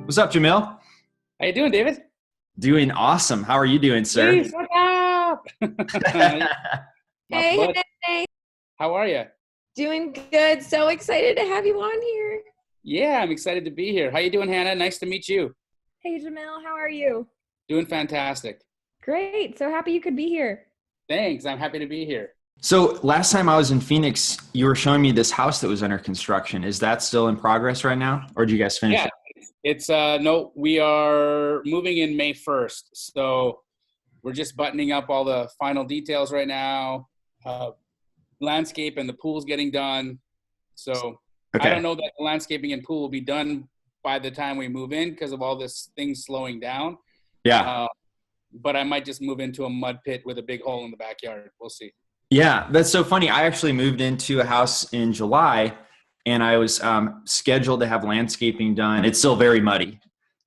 What's up, Jamil? How you doing, David? Doing awesome. How are you doing, sir? Please, what's up? My Hey, bud. hey, hey, How are you? doing good. So excited to have you on here. Yeah, I'm excited to be here. How you doing, Hannah? Nice to meet you. Hey, Jamil, how are you? Doing fantastic. Great. So happy you could be here. Thanks. I'm happy to be here. So last time I was in Phoenix, you were showing me this house that was under construction. Is that still in progress right now? Or did you guys finish Yeah, it? it's no, we are moving in May 1st. So we're just buttoning up all the final details right now. Landscape and the pool's getting done. So I Okay. don't know that the landscaping and pool will be done by the time we move in because of all this things slowing down. Yeah. But I might just move into a mud pit with a big hole in the backyard. We'll see. Yeah, that's so funny. I actually moved into a house in July and I was scheduled to have landscaping done. It's still very muddy,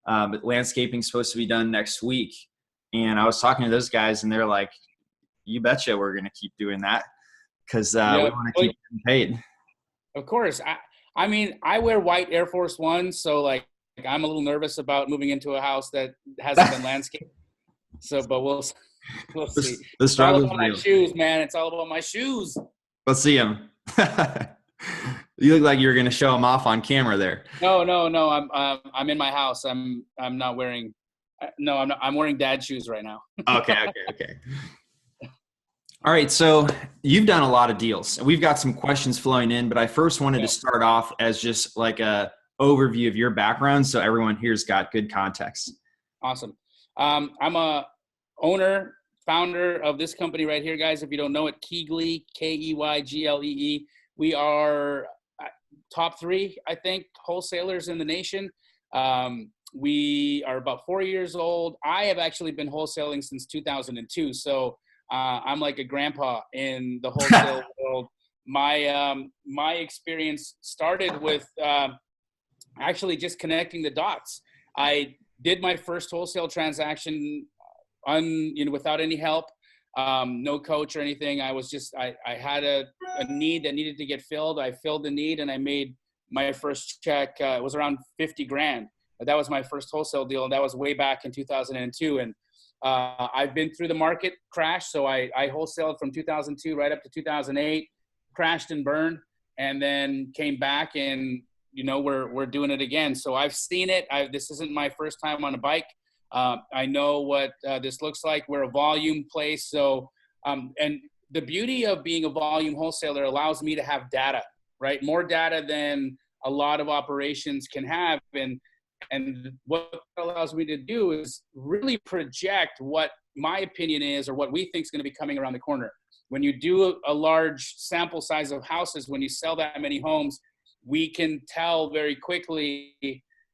but landscaping's supposed to be done next week. And I was talking to those guys and they're like, you betcha we're going to keep doing that because we Yeah, want to keep getting paid. of course. I mean, I wear white Air Force Ones, so like I'm a little nervous about moving into a house that hasn't been landscaped. So, but we'll see. The It's all struggle's about my real. shoes, man. It's all about my shoes. Let's see them. You look like you were going to show them off on camera there. No. I'm in my house. I'm not wearing. No, I'm not. I'm wearing dad shoes right now. Okay. All right. So you've done a lot of deals. We've got some questions flowing in, but I first wanted to start off as just like a overview of your background so everyone here's got good context. Awesome. I'm a owner, founder of this company right here, guys. If you don't know it, KeyGlee, KeyGlee. We are top 3, I think, wholesalers in the nation. We are about 4 years old. I have actually been wholesaling since 2002. So I'm like a grandpa in the wholesale world. My experience started with actually just connecting the dots. I did my first wholesale transaction without any help, no coach or anything. I was just, I had a need that needed to get filled. I filled the need and I made my first check. It was around 50 grand. That was my first wholesale deal. And that was way back in 2002. And I've been through the market crash. So I wholesaled from 2002 right up to 2008, crashed and burned, and then came back and, we're doing it again. So I've seen it. This isn't my first time on a bike. I know what this looks like. We're a volume place. So, and the beauty of being a volume wholesaler allows me to have data, right? More data than a lot of operations can have. And what it allows me to do is really project what my opinion is or what we think is going to be coming around the corner. When you do a large sample size of houses, when you sell that many homes, we can tell very quickly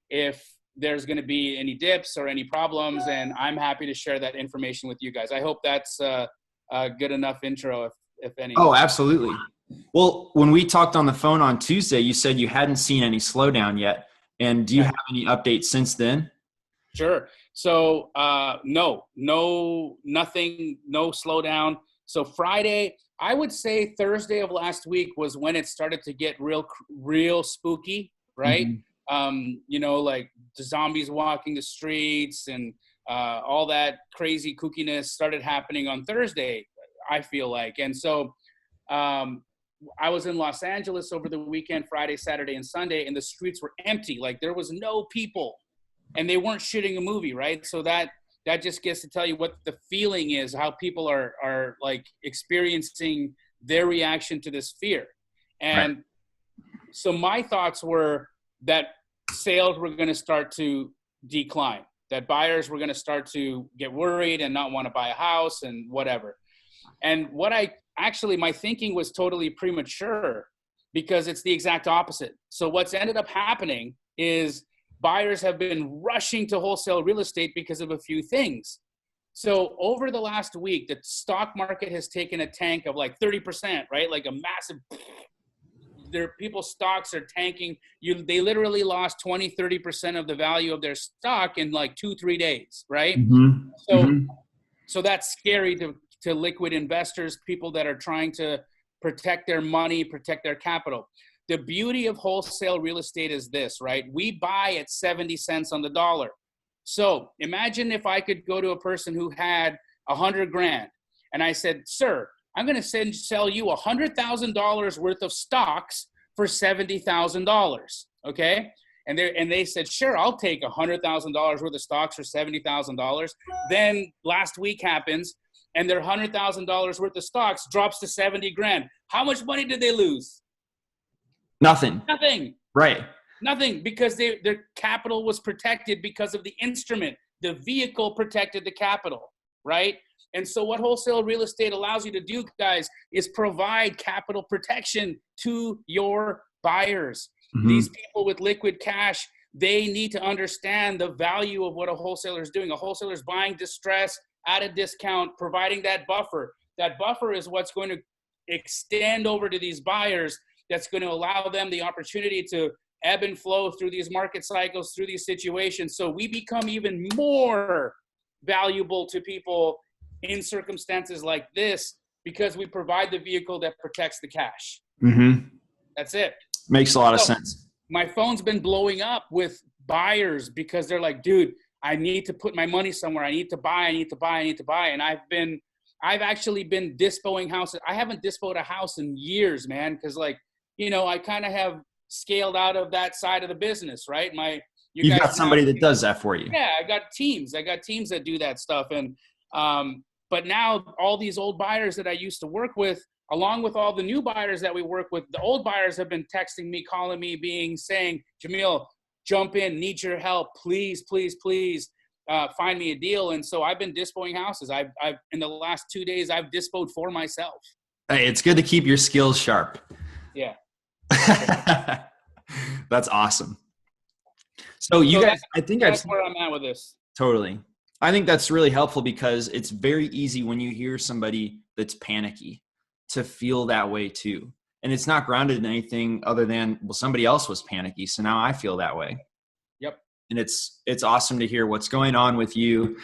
if there's going to be any dips or any problems. And I'm happy to share that information with you guys. I hope that's a good enough intro, if any. Oh, absolutely. Well, when we talked on the phone on Tuesday, you said you hadn't seen any slowdown yet. And do you have any updates since then? Sure. So nothing, no slowdown. So Friday, I would say Thursday of last week was when it started to get real spooky, right? Mm-hmm. Like the zombies walking the streets and all that crazy kookiness started happening on Thursday, I feel like. And so I was in Los Angeles over the weekend, Friday, Saturday, and Sunday, and the streets were empty. Like there was no people and they weren't shooting a movie, right? So that just gets to tell you what the feeling is, how people are like experiencing their reaction to this fear. And so my thoughts were that sales were going to start to decline, that buyers were going to start to get worried and not want to buy a house and whatever. And my thinking was totally premature because it's the exact opposite. So what's ended up happening is buyers have been rushing to wholesale real estate because of a few things. So over the last week, the stock market has taken a tank of like 30%, right? Like a massive, people's stocks are tanking. They literally lost 20, 30% of the value of their stock in like 2-3 days, right? Mm-hmm. So that's scary to liquid investors, people that are trying to protect their money, protect their capital. The beauty of wholesale real estate is this, right? We buy at 70 cents on the dollar. So imagine if I could go to a person who had 100 grand and I said, sir, I'm going to sell you $100,000 worth of stocks for $70,000. Okay. And they said, sure, I'll take $100,000 worth of stocks for $70,000. Then last week happens and their $100,000 worth of stocks drops to 70 grand. How much money did they lose? Nothing. Nothing. Right. Nothing, because their capital was protected because of the instrument. The vehicle protected the capital, right? And so what wholesale real estate allows you to do, guys, is provide capital protection to your buyers. Mm-hmm. These people with liquid cash, they need to understand the value of what a wholesaler is doing. A wholesaler is buying distress at a discount, providing that buffer. That buffer is what's going to extend over to these buyers, that's going to allow them the opportunity to ebb and flow through these market cycles, through these situations. So we become even more valuable to people in circumstances like this because we provide the vehicle that protects the cash. Mm-hmm. That's it. Makes a lot of sense. My phone's been blowing up with buyers because they're like, dude, I need to put my money somewhere. I need to buy. And I've actually been dispoing houses. I haven't dispoed a house in years, man. Cause I kind of have scaled out of that side of the business, right? You've got somebody that does that for you. Yeah, I got teams that do that stuff. And, but now all these old buyers that I used to work with, along with all the new buyers that we work with, the old buyers have been texting me, calling me, saying, Jamil, jump in, need your help. Please, please, please find me a deal. And so I've been dispoing houses. I've in the last 2 days, I've dispoed for myself. Hey, it's good to keep your skills sharp. Yeah. That's awesome. So guys, I think that's where I'm at with this. Totally. I think that's really helpful because it's very easy when you hear somebody that's panicky to feel that way too. And it's not grounded in anything other than, well, somebody else was panicky, so now I feel that way. Yep. And it's awesome to hear what's going on with you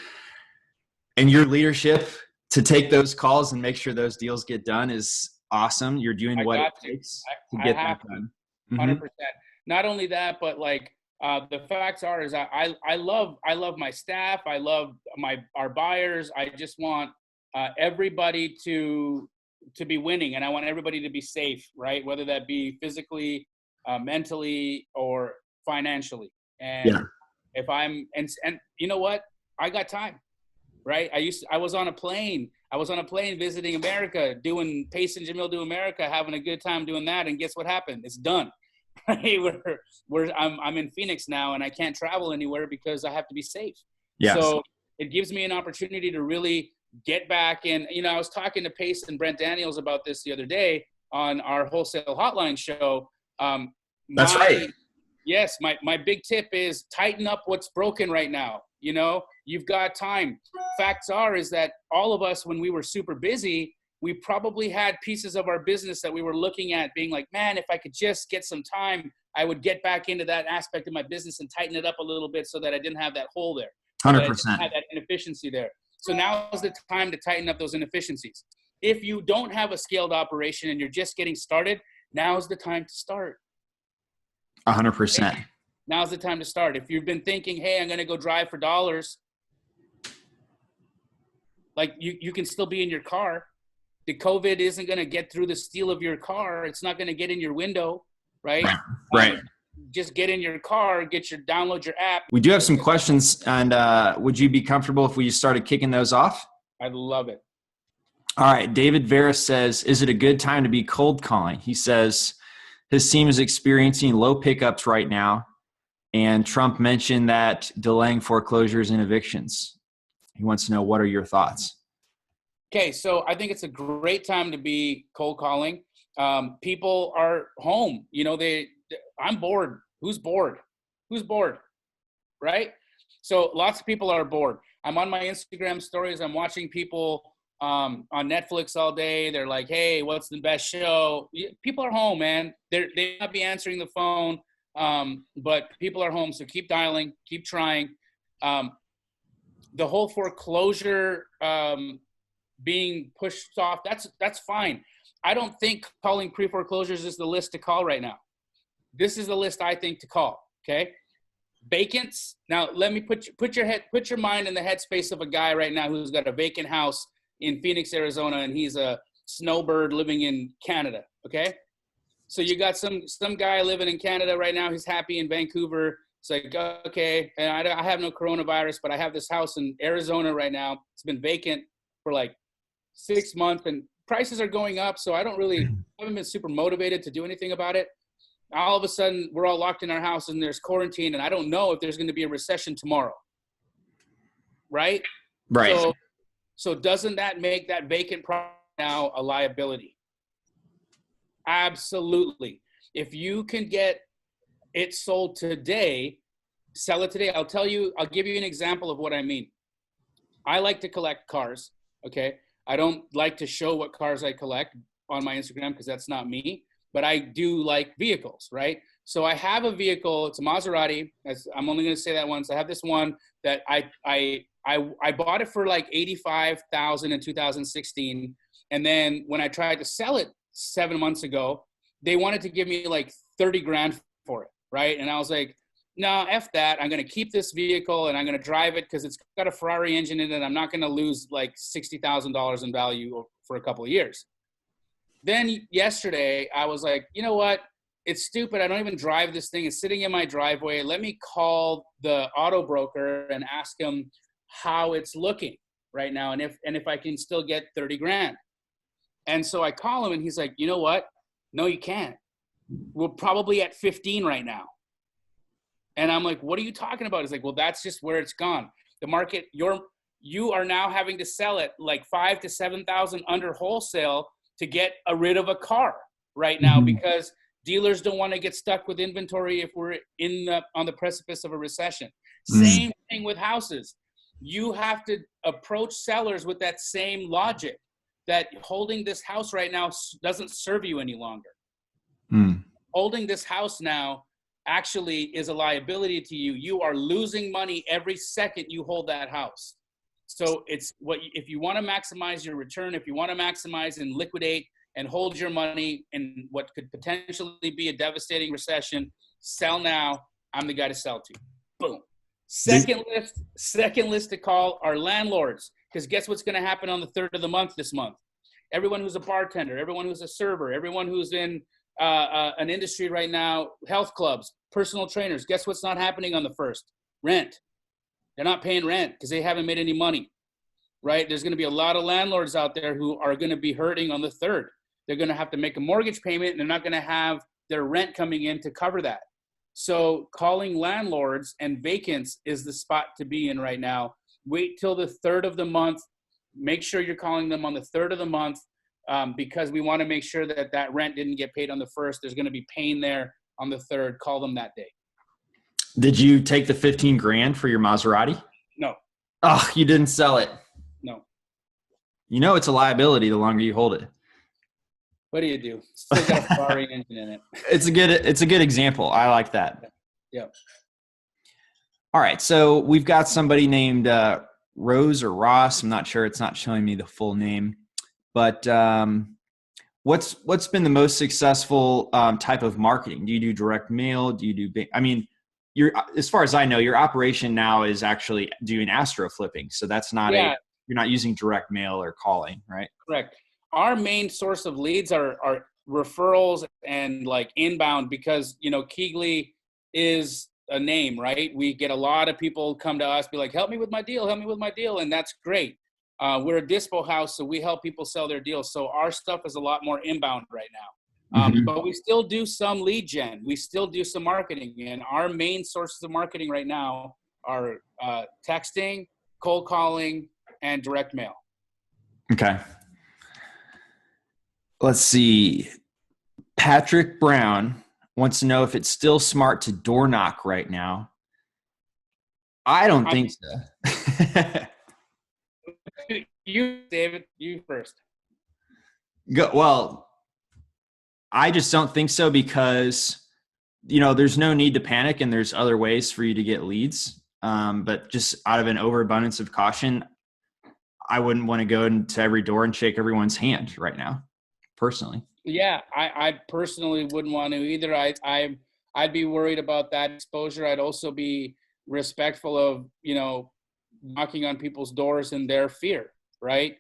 and your leadership to take those calls and make sure those deals get done is awesome. You're doing what it takes to get that done. 100%. Not only that, but the facts are is I love my staff. I love our buyers. I just want everybody to be winning, and I want everybody to be safe, right? Whether that be physically, mentally, or financially. And if I'm and you know what, I got time, right? I was on a plane visiting America, doing Pace and Jamil Do America, having a good time doing that. And guess what happened? It's done. Right? I'm in Phoenix now and I can't travel anywhere because I have to be safe. Yes. So it gives me an opportunity to really get back in. I was talking to Pace and Brent Daniels about this the other day on our Wholesale Hotline show. That's right. Yes. My big tip is tighten up what's broken right now. You've got time. Facts are is that all of us, when we were super busy, we probably had pieces of our business that we were looking at being like, man, if I could just get some time, I would get back into that aspect of my business and tighten it up a little bit so that I didn't have that hole there. 100%. Had that inefficiency there. So now is the time to tighten up those inefficiencies. If you don't have a scaled operation and you're just getting started, now is the time to start. 100%. Now's the time to start. If you've been thinking, hey, I'm going to go drive for dollars, you can still be in your car. The COVID isn't going to get through the steel of your car. It's not going to get in your window, right? Right. Just get in your car, download your app. We do have some questions, and would you be comfortable if we started kicking those off? I'd love it. All right. David Veras says, is it a good time to be cold calling? He says his team is experiencing low pickups right now. And Trump mentioned that delaying foreclosures and evictions. He wants to know, what are your thoughts? Okay, so I think it's a great time to be cold calling. People are home. I'm bored. Who's bored? Right? So lots of people are bored. I'm on my Instagram stories. I'm watching people on Netflix all day. They're like, hey, what's the best show? People are home, man. They may not be answering the phone. But people are home, so keep dialing, keep trying. The whole foreclosure being pushed off, that's fine. I don't think calling pre-foreclosures is the list to call right now. This is the list I think to call. Okay. Vacants. Now let me put your mind in the headspace of a guy right now who's got a vacant house in Phoenix, Arizona, and he's a snowbird living in Canada. Okay. So you got some guy living in Canada right now. He's happy in Vancouver. It's like, okay, and I have no coronavirus, but I have this house in Arizona right now. It's been vacant for like 6 months and prices are going up. So I haven't been super motivated to do anything about it. All of a sudden we're all locked in our house and there's quarantine and I don't know if there's going to be a recession tomorrow. Right? Right. So doesn't that make that vacant property now a liability? Absolutely. If you can get it sold today, sell it today. I'll give you an example of what I mean. I like to collect cars. Okay. I don't like to show what cars I collect on my Instagram because that's not me, but I do like vehicles, right? So I have a vehicle. It's a Maserati. I'm only going to say that once. I have this one that I bought it for like $85,000 in 2016. And then when I tried to sell it 7 months ago, they wanted to give me like 30 grand for it. Right. And I was like, no, F that. I'm going to keep this vehicle and I'm going to drive it because it's got a Ferrari engine in it. I'm not going to lose like $60,000 in value for a couple of years. Then yesterday I was like, you know what? It's stupid. I don't even drive this thing. It's sitting in my driveway. Let me call the auto broker and ask him how it's looking right now. And if I can still get 30 grand. And so I call him and he's like, you know what? No, you can't. We're probably at 15 right now. And I'm like, what are you talking about? He's like, well, that's just where it's gone. The market, you are now having to sell it like 5,000 to 7,000 under wholesale to get rid of a car right now because dealers don't want to get stuck with inventory if we're on the precipice of a recession. Same thing with houses. You have to approach sellers with that same logic that holding this house right now doesn't serve you any longer. Holding this house now actually is a liability to you. You are losing money every second you hold that house. So if you want to maximize your return, if you want to maximize and liquidate and hold your money in what could potentially be a devastating recession, sell now. I'm the guy to sell to. Boom. Second list to call are landlords, because guess what's going to happen on the 3rd of the month this month? Everyone who's a bartender, everyone who's a server, everyone who's in an industry right now, health clubs, personal trainers, guess what's not happening on the 1st? Rent. They're not paying rent because they haven't made any money, right? There's going to be a lot of landlords out there who are going to be hurting on the 3rd. They're going to have to make a mortgage payment and they're not going to have their rent coming in to cover that. So calling landlords and vacants is the spot to be in right now. Wait till the 3rd of the month. Make sure you're calling them on the 3rd of the month because we want to make sure that rent didn't get paid on the 1st. There's going to be pain there on the 3rd. Call them that day. Did you take the 15 grand for your Maserati? No. Oh, you didn't sell it. No. You know it's a liability the longer you hold it. What do you do? Still got a Ferrari engine in it. It's a good example. I like that. Yeah. All right. So we've got somebody named Rose or Ross. I'm not sure. It's not showing me the full name. But what's been the most successful type of marketing? Do you do direct mail? Do you do as far as I know, your operation now is actually doing astro flipping. So that's not you're not using direct mail or calling, right? Correct. Our main source of leads are referrals and like inbound because, KeyGlee is a name, right? We get a lot of people come to us, be like, help me with my deal. And that's great. We're a dispo house, so we help people sell their deals. So our stuff is a lot more inbound right now. But we still do some lead gen. We still do some marketing. And our main sources of marketing right now are texting, cold calling, and direct mail. Okay. Let's see. Patrick Brown wants to know if it's still smart to door knock right now. I don't think so. You, David, you first. Well, I just don't think so because, there's no need to panic and there's other ways for you to get leads. But just out of an overabundance of caution, I wouldn't want to go into every door and shake everyone's hand right now, personally. Yeah, I personally wouldn't want to either. I'd be worried about that exposure. I'd also be respectful of, knocking on people's doors in their fear, right?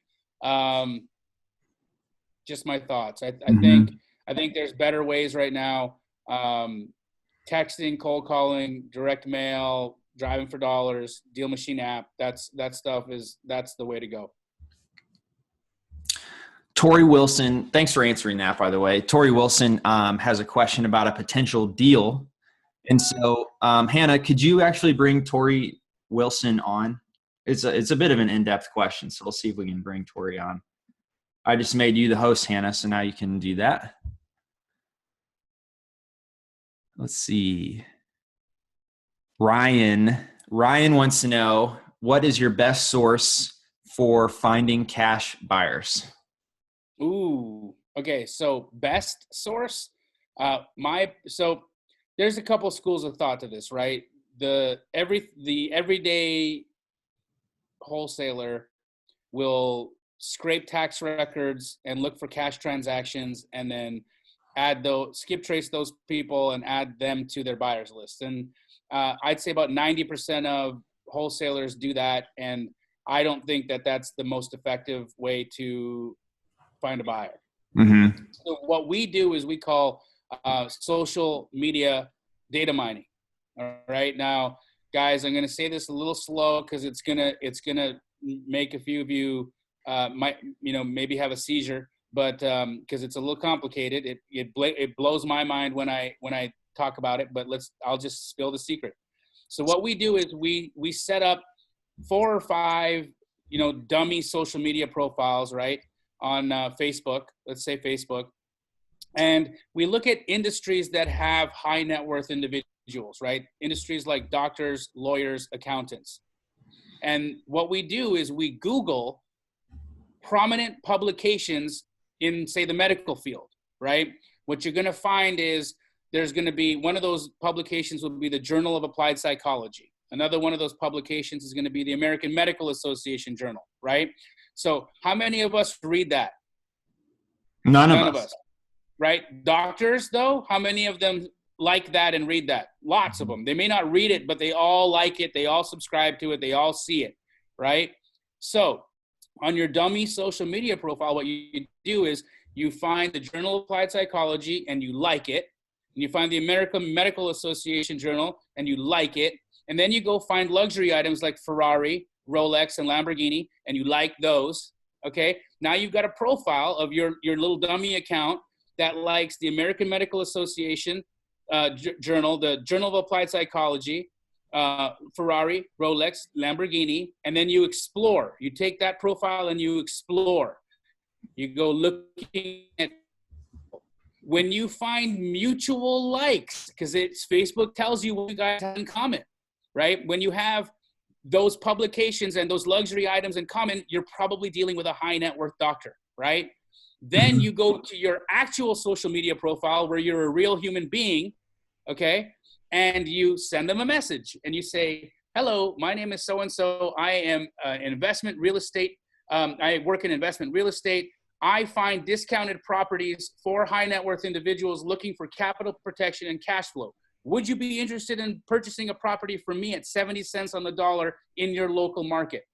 Just my thoughts. I think there's better ways right now. Texting, cold calling, direct mail, driving for dollars, DealMachine app. That's the way to go. Tori Wilson, thanks for answering that, by the way. Tori Wilson has a question about a potential deal. And so, Hannah, could you actually bring Tori Wilson on? It's a bit of an in-depth question, so we'll see if we can bring Tori on. I just made you the host, Hannah, so now you can do that. Let's see. Ryan wants to know, what is your best source for finding cash buyers? Ooh, okay. So best source, so there's a couple schools of thought to this, right? The everyday wholesaler will scrape tax records and look for cash transactions, and then skip trace those people and add them to their buyers list. And I'd say about 90% of wholesalers do that, and I don't think that that's the most effective way to find a buyer. Mm-hmm. So what we do is we call social media data mining. All right, now, guys, I'm going to say this a little slow because it's gonna make a few of you maybe have a seizure, but because it's a little complicated. It blows my mind when I talk about it. But I'll just spill the secret. So what we do is we set up 4 or 5 dummy social media profiles, right, on Facebook. Let's say Facebook. And we look at industries that have high net worth individuals, right? Industries like doctors, lawyers, accountants. And what we do is we Google prominent publications in, say, the medical field, right? What you're going to find is there's going to be one of those publications will be the Journal of Applied Psychology. Another one of those publications is going to be the American Medical Association Journal, right? So how many of us read that? None of us. Right? Doctors, though, how many of them like that and read that? Lots of them. They may not read it, but they all like it. They all subscribe to it. They all see it, right? So on your dummy social media profile, what you do is you find the Journal of Applied Psychology and you like it. And you find the American Medical Association Journal and you like it. And then you go find luxury items like Ferrari, Rolex, and Lamborghini, and you like those, okay? Now you've got a profile of your little dummy account that likes the American Medical Association Journal, the Journal of Applied Psychology, Ferrari, Rolex, Lamborghini, and then you explore. You take that profile and you explore. You go looking at when you find mutual likes, because Facebook tells you what you guys have in common, right? When you have those publications and those luxury items in common, you're probably dealing with a high net worth doctor, right? Then you go to your actual social media profile where you're a real human being, okay? And you send them a message and you say, hello, my name is so-and-so. I am an investment real estate. I work in investment real estate. I find discounted properties for high net worth individuals looking for capital protection and cash flow. Would you be interested in purchasing a property from me at 70 cents on the dollar in your local market?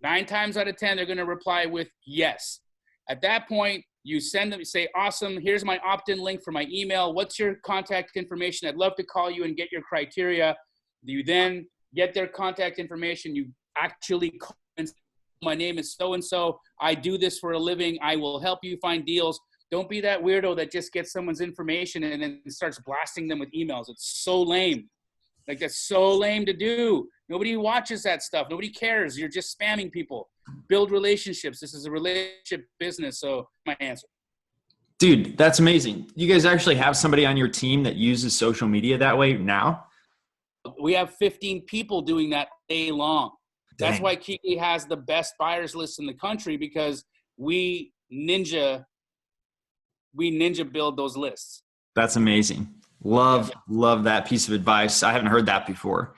9 times out of 10, they're going to reply with yes. At that point, you send them, you say, awesome, here's my opt-in link for my email. What's your contact information? I'd love to call you and get your criteria. You then get their contact information. You actually call and say, my name is so-and-so. I do this for a living. I will help you find deals. Don't be that weirdo that just gets someone's information and then starts blasting them with emails. It's so lame. Like, that's so lame to do. Nobody watches that stuff. Nobody cares. You're just spamming people. Build relationships. This is a relationship business. So my answer. Dude, that's amazing. You guys actually have somebody on your team that uses social media that way now? We have 15 people doing that day long. Dang. That's why KeyGlee has the best buyers list in the country, because we ninja build those lists. That's amazing. Love that piece of advice. I haven't heard that before.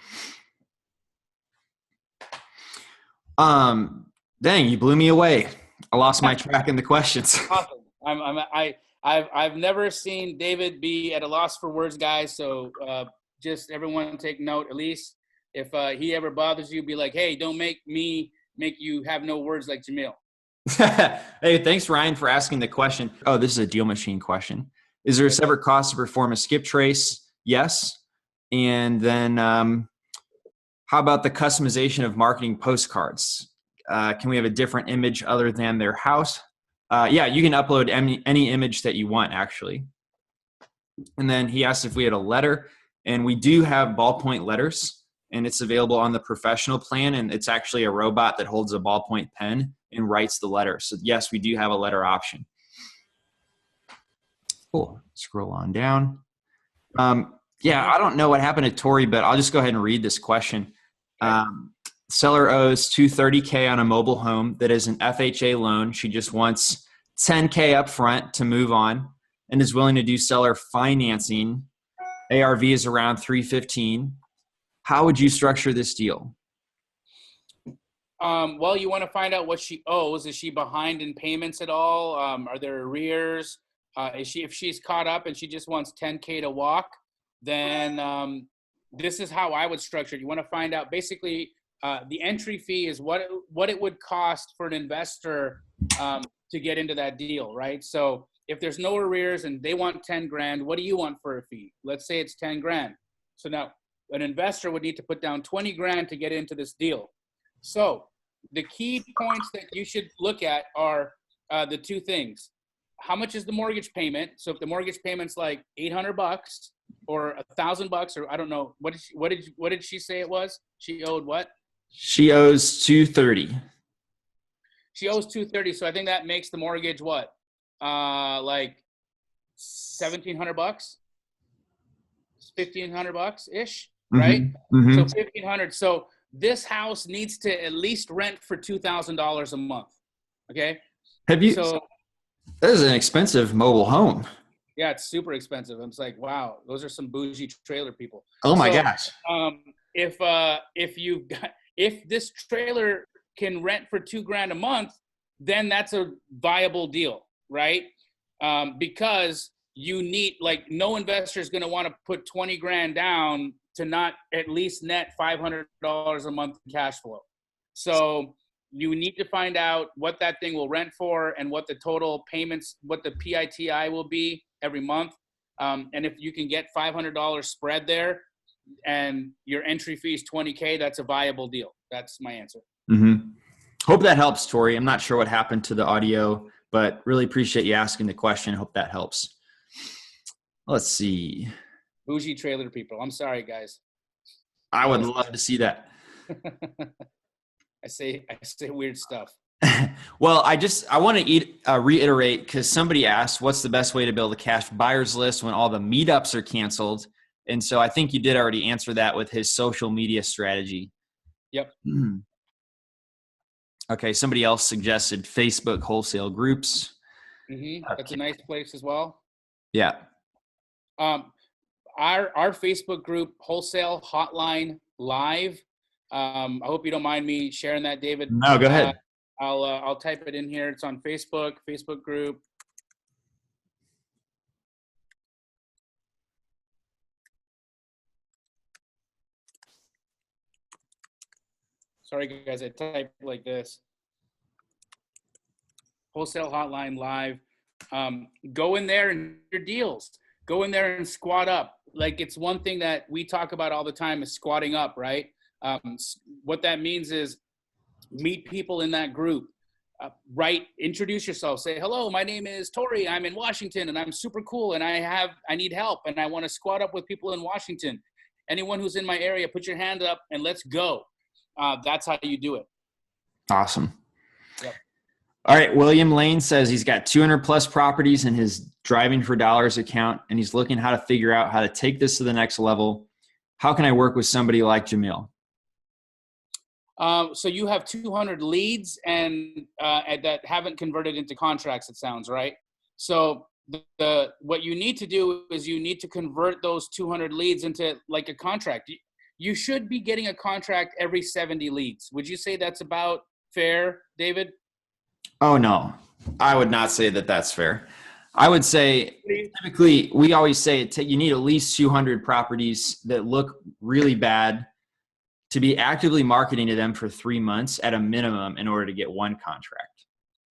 Dang, you blew me away. I lost my track in the questions. Awesome. I've never seen David be at a loss for words, guys. So just everyone take note. At least if he ever bothers you, be like, hey, don't make me make you have no words like Jamil. Hey, thanks, Ryan, for asking the question. Oh, this is a DealMachine question. Is there a separate cost to perform a skip trace? Yes. And then how about the customization of marketing postcards? Can we have a different image other than their house? Yeah, you can upload any image that you want, actually. And then he asked if we had a letter, and we do have ballpoint letters, and it's available on the professional plan, and it's actually a robot that holds a ballpoint pen and writes the letter. So yes, we do have a letter option. Cool. Scroll on down. Yeah, I don't know what happened to Tori, but I'll just go ahead and read this question. Seller owes $230K on a mobile home that is an FHA loan. She just wants $10K up front to move on and is willing to do seller financing. ARV is around $315. How would you structure this deal? Well, you want to find out what she owes. Is she behind in payments at all? Are there arrears? If she's caught up and she just wants $10K to walk, then this is how I would structure it. You want to find out basically the entry fee is what it would cost for an investor to get into that deal, right? So if there's no arrears and they want 10 grand, what do you want for a fee? Let's say it's 10 grand. So now an investor would need to put down 20 grand to get into this deal. So the key points that you should look at are the two things. How much is the mortgage payment? So if the mortgage payment's like $800 or $1,000, or I don't know, what did she say it was? She owed what? She owes $230. She owes $230. So I think that makes the mortgage what? Like $1,700, $1,500 ish, right? Mm-hmm. So $1,500. So this house needs to at least rent for $2,000 a month. Okay. Have you? So that is an expensive mobile home. yeah, it's super expensive. I'm just like, wow, those are some bougie trailer people. Oh my gosh. If this trailer can rent for $2,000 a month, then that's a viable deal, right? Because you need, like, no investor is going to want to put 20 grand down to not at least net $500 a month in cash flow. So you need to find out what that thing will rent for and what the total payments, what the PITI will be every month. And if you can get $500 spread there and your entry fee is $20K, that's a viable deal. That's my answer. Mm-hmm. Hope that helps, Tori. I'm not sure what happened to the audio, but really appreciate you asking the question. Hope that helps. Let's see. Bougie trailer people. I'm sorry, guys. I would love to see that. I say weird stuff. Well, I want to reiterate, because somebody asked, what's the best way to build a cash buyers list when all the meetups are canceled? And so I think you did already answer that with his social media strategy. Yep. Okay. Somebody else suggested Facebook wholesale groups. Mm-hmm. That's a nice place as well. Yeah. Our Facebook group, Wholesale Hotline Live. I hope you don't mind me sharing that, David. No, go ahead. I'll type it in here. It's on Facebook group. Sorry, guys, I typed like this. Wholesale Hotline Live. Go in there and your deals. Go in there and squat up. Like, it's one thing that we talk about all the time is squatting up, right? What that means is meet people in that group. Introduce yourself. Say, hello, my name is Tori. I'm in Washington and I'm super cool and I need help and I want to squat up with people in Washington. Anyone who's in my area, put your hand up and let's go. That's how you do it. Awesome. Yep. All right. William Lane says he's got 200 plus properties in his driving for dollars account, and he's looking how to figure out how to take this to the next level. How can I work with somebody like Jamil? So you have 200 leads and that haven't converted into contracts, it sounds, right? So what you need to do is you need to convert those 200 leads into like a contract. You should be getting a contract every 70 leads. Would you say that's about fair, David? Oh, no. I would not say that that's fair. I would say typically we always say you need at least 200 properties that look really bad to be actively marketing to them for 3 months at a minimum in order to get one contract.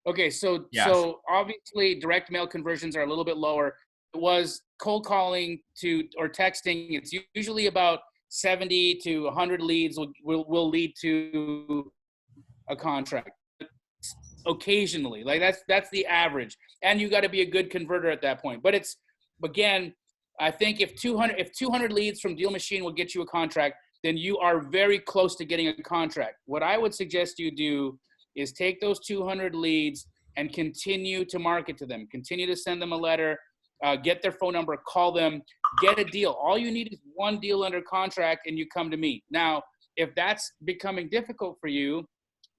Okay, so Yes. so obviously direct mail conversions are a little bit lower. It was cold calling or texting. It's usually about 70 to 100 leads will lead to a contract. Occasionally, like that's the average, and you got to be a good converter at that point. But it's, again, I think if 200 leads from DealMachine will get you a contract, then you are very close to getting a contract. What I would suggest you do is take those 200 leads and continue to market to them, continue to send them a letter, get their phone number, call them, get a deal. All you need is one deal under contract and you come to me. Now, if that's becoming difficult for you,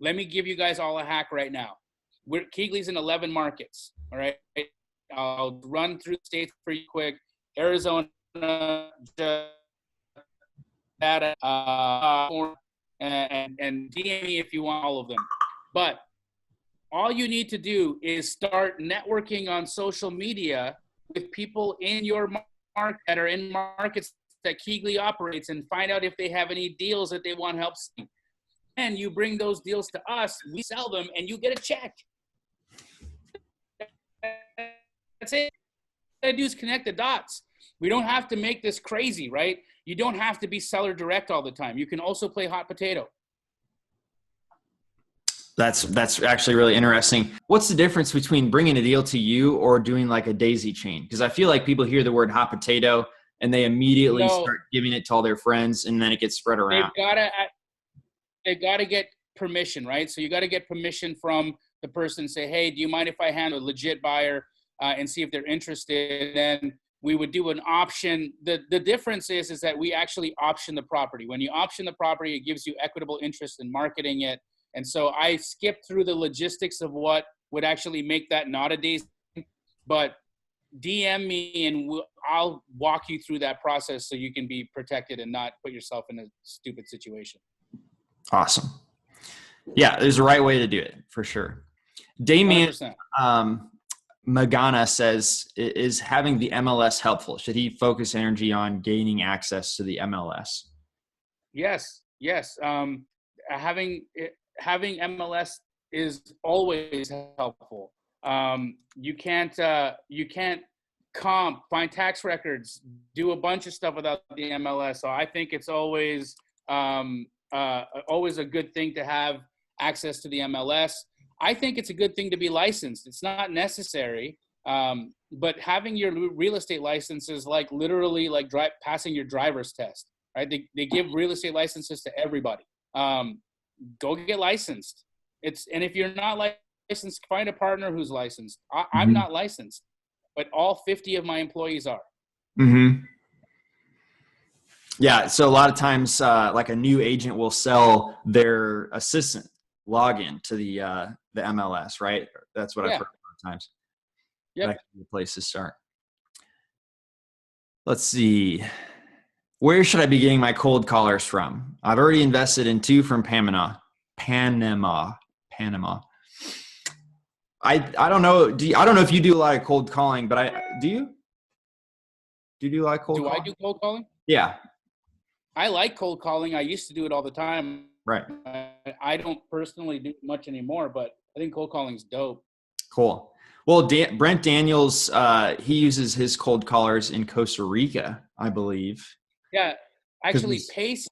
let me give you guys all a hack right now. KeyGlee's in 11 markets, all right? I'll run through the states pretty quick. Arizona, Nevada, and DM me if you want all of them. But all you need to do is start networking on social media with people in your market that are in markets that KeyGlee operates, and find out if they have any deals that they want help seeing. And you bring those deals to us, we sell them, and you get a check. That's it. All I do is connect the dots. We don't have to make this crazy, right? You don't have to be seller direct all the time. You can also play hot potato. That's actually really interesting. What's the difference between bringing a deal to you or doing like a daisy chain? Because I feel like people hear the word hot potato and they immediately start giving it to all their friends, and then it gets spread around. They gotta get permission, right? So you got to get permission from the person. Say, hey, do you mind if I handle a legit buyer and see if they're interested? Then we would do an option. The difference is that we actually option the property. When you option the property, it gives you equitable interest in marketing it. And so I skipped through the logistics of what would actually make that not a daisy, but DM me and I'll walk you through that process so you can be protected and not put yourself in a stupid situation. Awesome. Yeah, there's a right way to do it for sure. Damien Magana says, is having the MLS helpful? Should he focus energy on gaining access to the MLS? Yes. Having MLS is always helpful. You can't comp, find tax records, do a bunch of stuff without the MLS. So I think it's always a good thing to have access to the MLS. I think it's a good thing to be licensed. It's not necessary, but having your real estate license is like literally like passing your driver's test, right? They give real estate licenses to everybody. Go get licensed. And if you're not licensed, find a partner who's licensed. I'm not licensed, but all 50 of my employees are. Mm-hmm. Yeah. So a lot of times, like a new agent will sell their assistant login to the MLS, right? That's what I've heard a lot of times. Yep. That's the place to start. Let's see. Where should I be getting my cold callers from? I've already invested in 2 from Panama. I don't know. I don't know if you do a lot of cold calling, but do you? Do you do a lot of cold calling? Do I do cold calling? Yeah. I like cold calling. I used to do it all the time. Right. I don't personally do much anymore, but I think cold calling is dope. Cool. Well, Brent Daniels, he uses his cold callers in Costa Rica, I believe. Yeah, actually, Pace.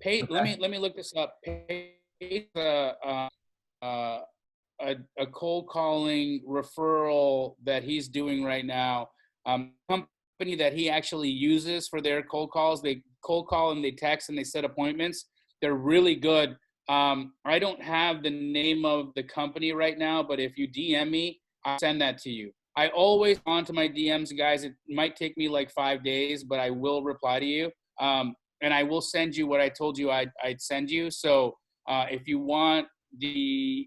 Okay. Let me look this up. Pace, a cold calling referral that he's doing right now. Company that he actually uses for their cold calls. They cold call and they text and they set appointments. They're really good. I don't have the name of the company right now, but if you DM me, I'll send that to you. I always onto my DMs, guys. It might take me like 5 days, but I will reply to you. And I will send you what I told you I'd send you. So if you want a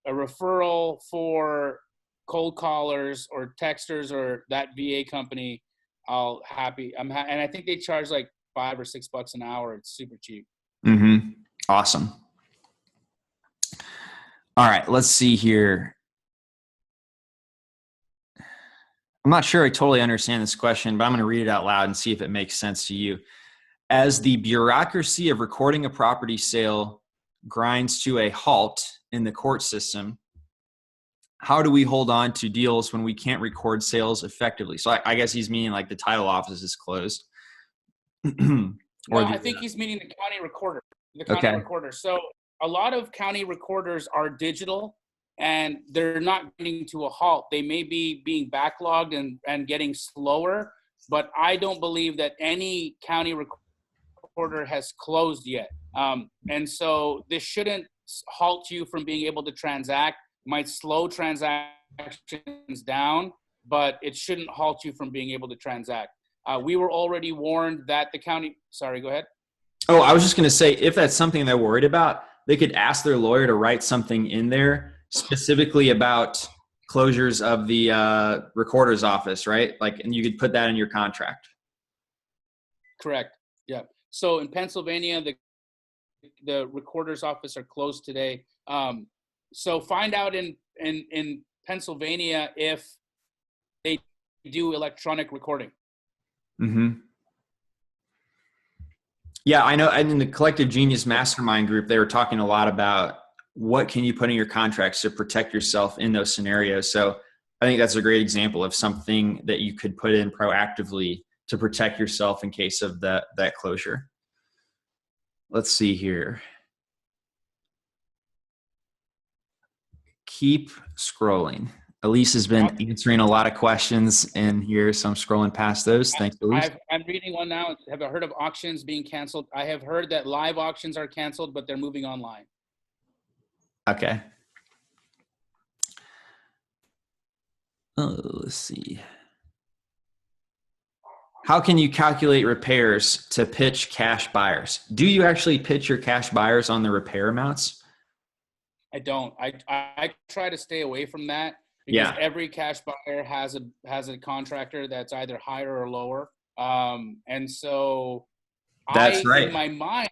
referral for cold callers or texters or that VA company, and I think they charge like $5 or $6 an hour. It's super cheap. Mm-hmm. Awesome. All right, let's see here. I'm not sure I totally understand this question, but I'm going to read it out loud and see if it makes sense to you. As the bureaucracy of recording a property sale grinds to a halt in the court system, how do we hold on to deals when we can't record sales effectively? So I guess he's meaning like the title office is closed. I think he's meaning the county recorder. Recorder. So a lot of county recorders are digital, and they're not getting to a halt. They may be being backlogged and getting slower, but I don't believe that any county recorder has closed yet. And so this shouldn't halt you from being able to transact. It might slow transactions down, but it shouldn't halt you from being able to transact. We were already warned that the county, sorry, go ahead. Oh, I was just going to say, if that's something they're worried about, they could ask their lawyer to write something in there specifically about closures of the recorder's office, right? Like, and you could put that in your contract. Correct. Yeah. So in Pennsylvania, the recorder's office are closed today. So find out in Pennsylvania if they do electronic recording. Mm-hmm. Yeah, I know. And in the Collective Genius Mastermind group, they were talking a lot about what can you put in your contracts to protect yourself in those scenarios. So I think that's a great example of something that you could put in proactively to protect yourself in case of that closure. Let's see here. Keep scrolling. Elise has been answering a lot of questions in here, so I'm scrolling past those. Thanks, Elise. I'm reading one now. Have I heard of auctions being canceled? I have heard that live auctions are canceled, but they're moving online. Okay. Oh, let's see. How can you calculate repairs to pitch cash buyers? Do you actually pitch your cash buyers on the repair amounts? I don't. I try to stay away from that because every cash buyer has a contractor that's either higher or lower. And so that's right. In my mind,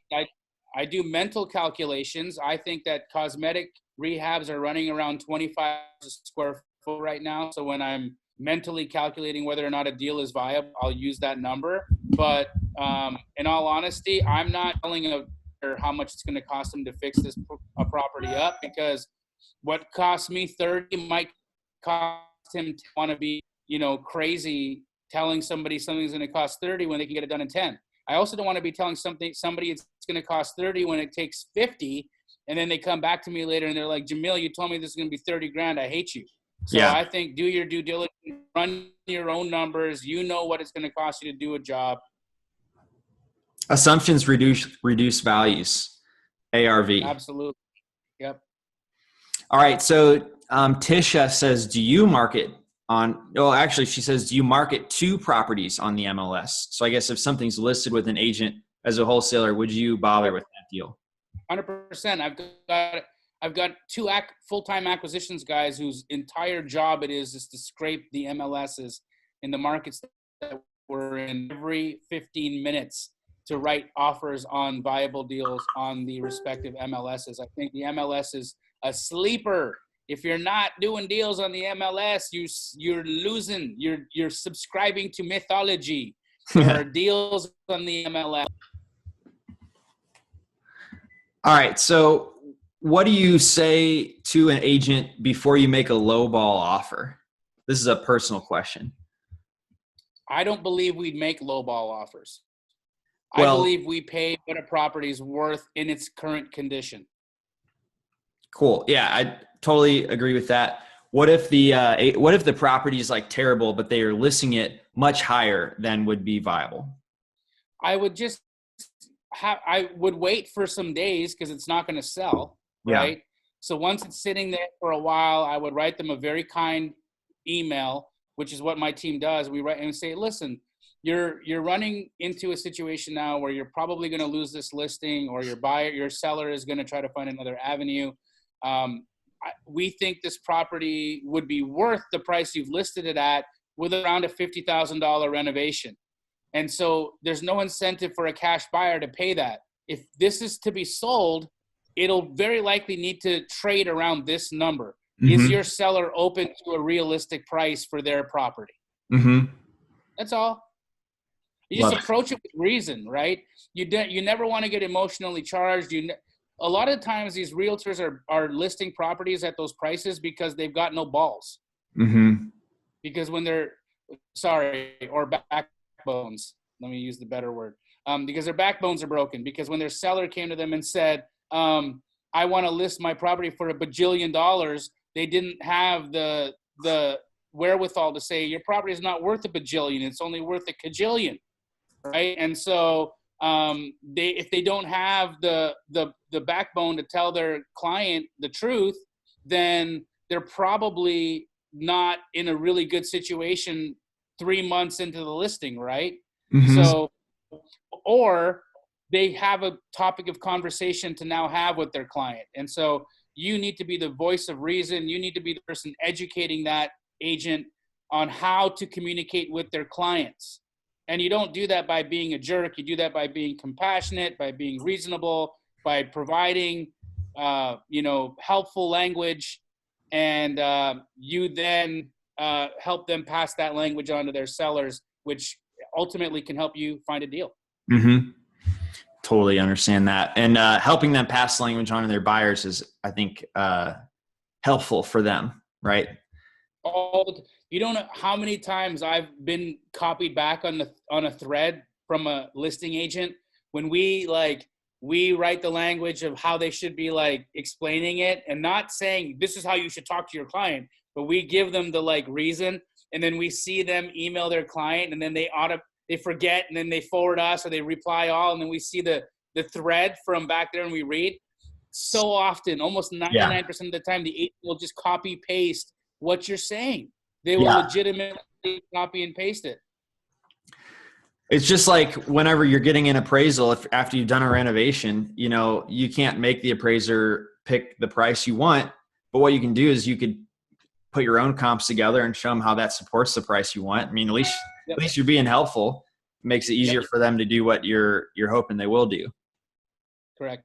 I do mental calculations. I think that cosmetic rehabs are running around 25 square foot right now. So when I'm mentally calculating whether or not a deal is viable, I'll use that number. But in all honesty, I'm not telling how much it's going to cost them to fix this property up, because what costs me 30 might cost him to want to be, crazy telling somebody something's going to cost 30 when they can get it done in 10. I also don't want to be telling somebody it's going to cost 30 when it takes 50, and then they come back to me later and they're like, Jamil, you told me this is going to be 30 grand. I hate you. So I think do your due diligence, run your own numbers. You know what it's going to cost you to do a job. Assumptions reduce values. ARV. Absolutely. Yep. All right. So Tisha says, do you market she says, do you market two properties on the MLS? So I guess if something's listed with an agent as a wholesaler, would you bother with that deal? 100%. I've got two full-time acquisitions guys whose entire job it is to scrape the MLSs in the markets that we're in every 15 minutes to write offers on viable deals on the respective MLSs. I think the MLS is a sleeper. If you're not doing deals on the MLS, you're losing. You're subscribing to mythology. There are deals on the MLS. All right. So what do you say to an agent before you make a lowball offer? This is a personal question. I don't believe we'd make lowball offers. Well, I believe we pay what a property is worth in its current condition. Cool. Yeah, I totally agree with that. What if the property is like terrible, but they are listing it much higher than would be viable? I would wait for some days because it's not going to sell. Right. Yeah. So once it's sitting there for a while, I would write them a very kind email, which is what my team does. We write and say, listen, you're running into a situation now where you're probably going to lose this listing, or your seller is going to try to find another avenue. We think this property would be worth the price you've listed it at with around a $50,000 renovation. And so there's no incentive for a cash buyer to pay that. If this is to be sold, it'll very likely need to trade around this number. Mm-hmm. Is your seller open to a realistic price for their property? Mm-hmm. That's all. You Love just approach it with reason, right? You never want to get emotionally charged. A lot of times these realtors are listing properties at those prices because they've got no balls. Mm-hmm. Because when they're or backbones. Let me use the better word. Because their backbones are broken. Because when their seller came to them and said, I want to list my property for $1 bajillion, they didn't have the wherewithal to say your property is not worth $1 bajillion. It's only worth $1 cajillion. Right. And so if they don't have the backbone to tell their client the truth, then they're probably not in a really good situation 3 months into the listing. Right. Mm-hmm. So, or they have a topic of conversation to now have with their client. And so you need to be the voice of reason. You need to be the person educating that agent on how to communicate with their clients. And you don't do that by being a jerk. You do that by being compassionate, by being reasonable, by providing, helpful language. And you then help them pass that language on to their sellers, which ultimately can help you find a deal. Mm-hmm. Totally understand that. And helping them pass language on to their buyers is, I think, helpful for them, right? You don't know how many times I've been copied back on a thread from a listing agent when we write the language of how they should be explaining it, and not saying this is how you should talk to your client, but we give them the reason, and then we see them email their client, and then they forget, and then they forward us or they reply all, and then we see the thread from back there and we read. So often, almost 99% of the time, the agent will just copy paste what you're saying. They will legitimately copy and paste it. It's just like whenever you're getting an appraisal, after you've done a renovation, you can't make the appraiser pick the price you want, but what you can do is you could put your own comps together and show them how that supports the price you want. I mean, at least you're being helpful. It makes it easier for them to do what you're hoping they will do. Correct.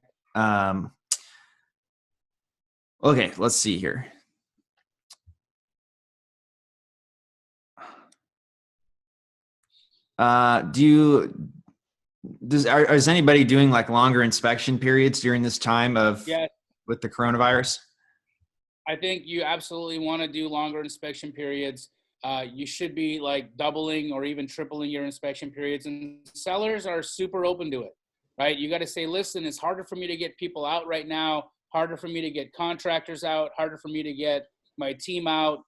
Okay, let's see here. Is anybody doing longer inspection periods during this time with the coronavirus? I think you absolutely want to do longer inspection periods. You should be doubling or even tripling your inspection periods, and sellers are super open to it, right? You got to say, listen, it's harder for me to get people out right now, harder for me to get contractors out, harder for me to get my team out.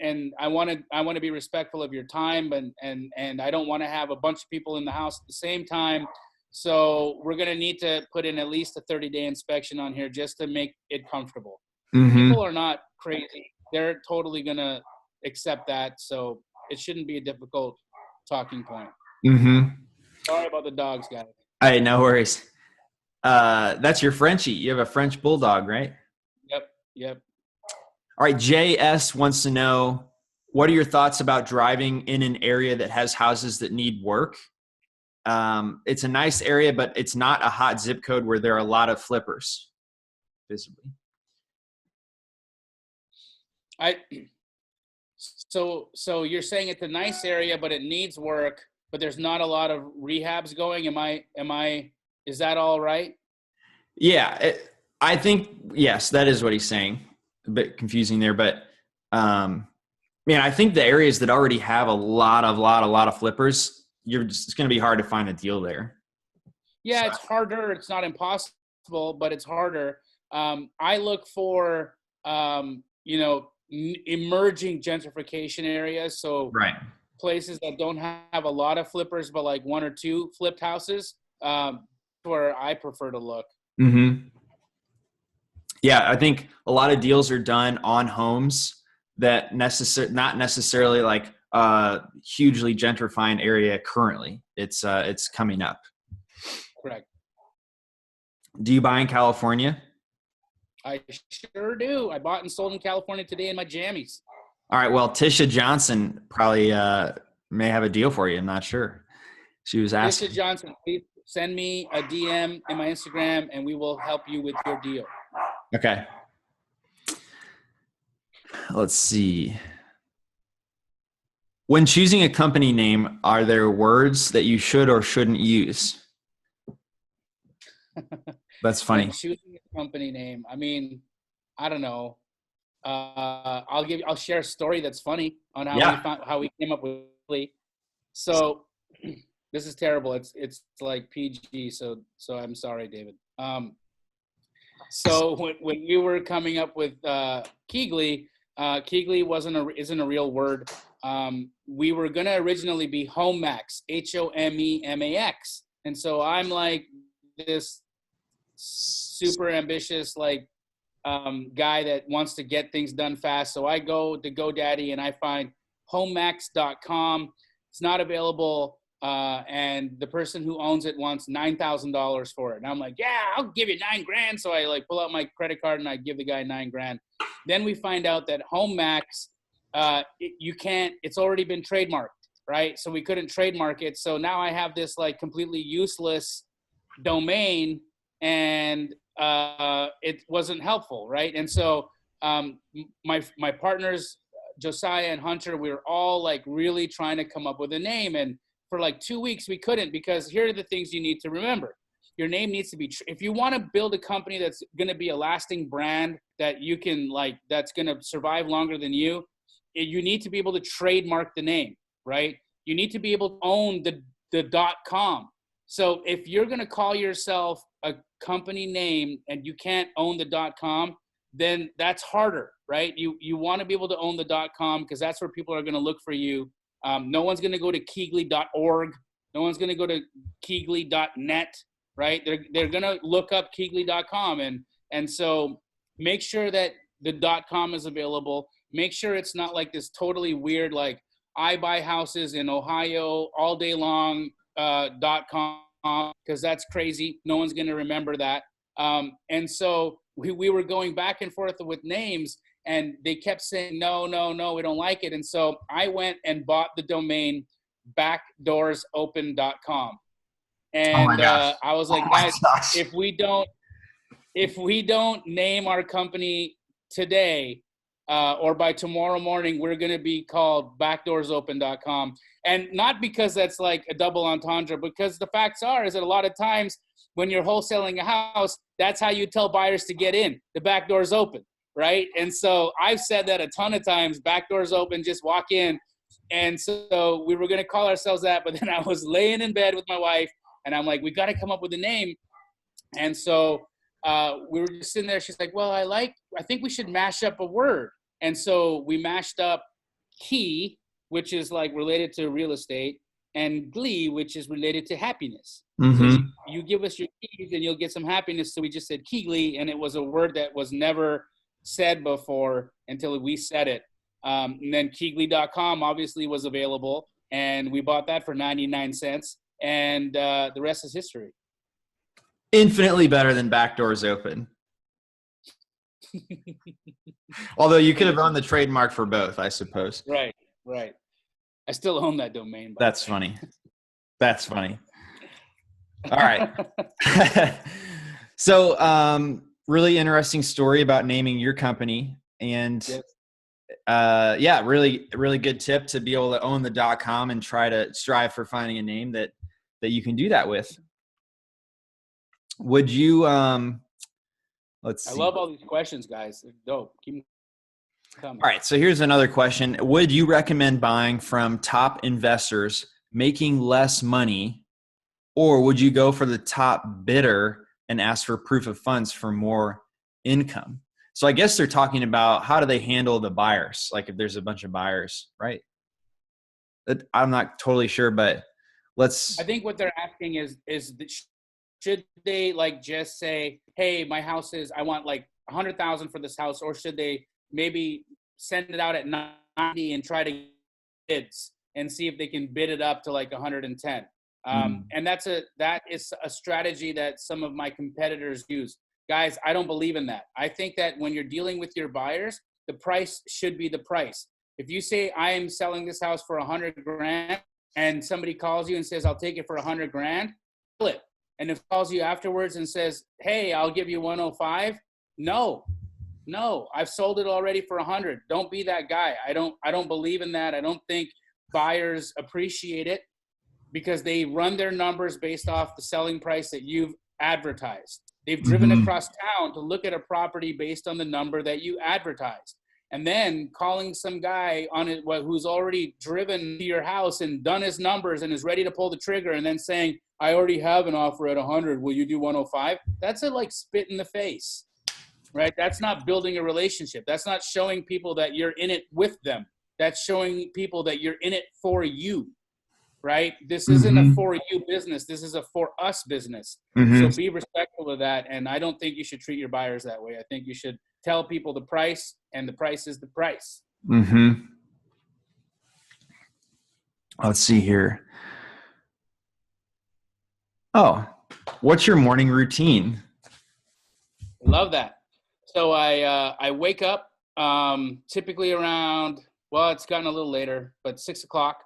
And I want to be respectful of your time, and I don't want to have a bunch of people in the house at the same time. So we're going to need to put in at least a 30-day inspection on here just to make it comfortable. Mm-hmm. People are not crazy. They're totally going to accept that. So it shouldn't be a difficult talking point. Mm-hmm. Sorry about the dogs, guys. Hey, no worries. That's your Frenchie. You have a French bulldog, right? Yep. All right, JS wants to know, what are your thoughts about driving in an area that has houses that need work? It's a nice area, but it's not a hot zip code where there are a lot of flippers visibly. So you're saying it's a nice area, but it needs work, but there's not a lot of rehabs going. Is that all right? Yeah, I think, yes, that is what he's saying. A bit confusing there, but I think the areas that already have a lot of flippers, it's going to be hard to find a deal there. Yeah, it's harder. It's not impossible, but it's harder. I look for emerging gentrification areas, so places that don't have a lot of flippers, but 1 or 2 flipped houses, where I prefer to look. Mm-hmm. Yeah, I think a lot of deals are done on homes that not necessarily hugely gentrifying area currently. It's coming up. Correct. Do you buy in California? I sure do. I bought and sold in California today in my jammies. All right. Well, Tisha Johnson probably may have a deal for you. I'm not sure. She was asking. Tisha Johnson, please send me a DM in my Instagram, and we will help you with your deal. Okay. Let's see. When choosing a company name, are there words that you should or shouldn't use? That's When funny. choosing a company name, I mean, I don't know. I'll share a story that's funny on Yeah. how we came up with Lee. So this is terrible. It's like PG. So I'm sorry, David. So when we were coming up with KeyGlee, KeyGlee isn't a real word. We were gonna originally be Homemax, HOMEMAX, and so I'm like this super ambitious guy that wants to get things done fast. So I go to GoDaddy and I find homemax.com. It's not available. And the person who owns it wants $9,000 for it. And I'm like, yeah, I'll give you $9,000. So I pull out my credit card and I give the guy $9,000. Then we find out that Homemax, you can't, it's already been trademarked, right? So we couldn't trademark it. So now I have this completely useless domain, and it wasn't helpful, right? And so my partners, Josiah and Hunter, we were all really trying to come up with a name, and for 2 weeks we couldn't, because here are the things you need to remember. Your name needs to be, if you want to build a company that's going to be a lasting brand that you can that's going to survive longer than you need to be able to trademark the name, right? You need to be able to own the .com. So if you're going to call yourself a company name and you can't own the .com, then that's harder, right? You want to be able to own the .com, because that's where people are going to look for you. No one's going to go to KeyGlee.org. No one's going to go to KeyGlee.net, right? They're going to look up KeyGlee.com. And so make sure that the .com is available. Make sure it's not this totally weird, I buy houses in Ohio all day long, .com, because that's crazy. No one's going to remember that. And so we were going back and forth with names, and they kept saying, no, we don't like it. And so I went and bought the domain backdoorsopen.com. And Oh my gosh. I was like, guys, if we don't name our company today, or by tomorrow morning, we're going to be called backdoorsopen.com. And not because that's a double entendre, because the facts is that a lot of times when you're wholesaling a house, that's how you tell buyers to get in. The back door's open, right? And so I've said that a ton of times, back door's open, just walk in. And so we were going to call ourselves that, but then I was laying in bed with my wife, and I'm like, we got to come up with a name. And so we were just sitting there. She's like, well, I think we should mash up a word. And so we mashed up key, which is related to real estate, and glee, which is related to happiness. Mm-hmm. So you give us your keys and you'll get some happiness. So we just said KeyGlee, and it was a word that was never said before until we said it. And then KeyGlee.com obviously was available, and we bought that for 99 cents, and the rest is history. Infinitely better than Backdoors Open. Although you could have owned the trademark for both, I suppose. Right. I still own that domain. That's funny. That's funny. All right. So, really interesting story about naming your company, and yes. really, really good tip to be able to own the .com and try to strive for finding a name that you can do that with. Would you, let's see. I love all these questions, guys. They're dope. Keep them coming. All right. So here's another question. Would you recommend buying from top investors making less money, or would you go for the top bidder and ask for proof of funds for more income? So I guess they're talking about how do they handle the buyers? If there's a bunch of buyers, right? I'm not totally sure, but I think what they're asking is should they just say, hey, my house is, I want $100,000 for this house, or should they maybe send it out at 90 and try to get bids and see if they can bid it up to 110? And that is a strategy that some of my competitors use. Guys, I don't believe in that. I think that when you're dealing with your buyers, the price should be the price. If you say, I am selling this house for $100,000, and somebody calls you and says, I'll take it for $100,000, sell it. And if calls you afterwards and says, hey, I'll give you 105, no, I've sold it already for 100. Don't be that guy. I don't believe in that. I don't think buyers appreciate it because they run their numbers based off the selling price that you've advertised. They've driven across town to look at a property based on the number that you advertised. And then calling some guy on it who's already driven to your house and done his numbers and is ready to pull the trigger, and then saying, I already have an offer at 100. Will you do 105? That's a like spit in the face, right? That's not building a relationship. That's not showing people that you're in it with them. That's showing people that you're in it for you, right? This isn't a for you business. This is a for us business. So be respectful of that. And I don't think you should treat your buyers that way. I think you should tell people the price, and the price is the price. Let's see here. Oh, what's your morning routine? Love that. So I wake up typically around, well, it's gotten a little later, but 6 o'clock.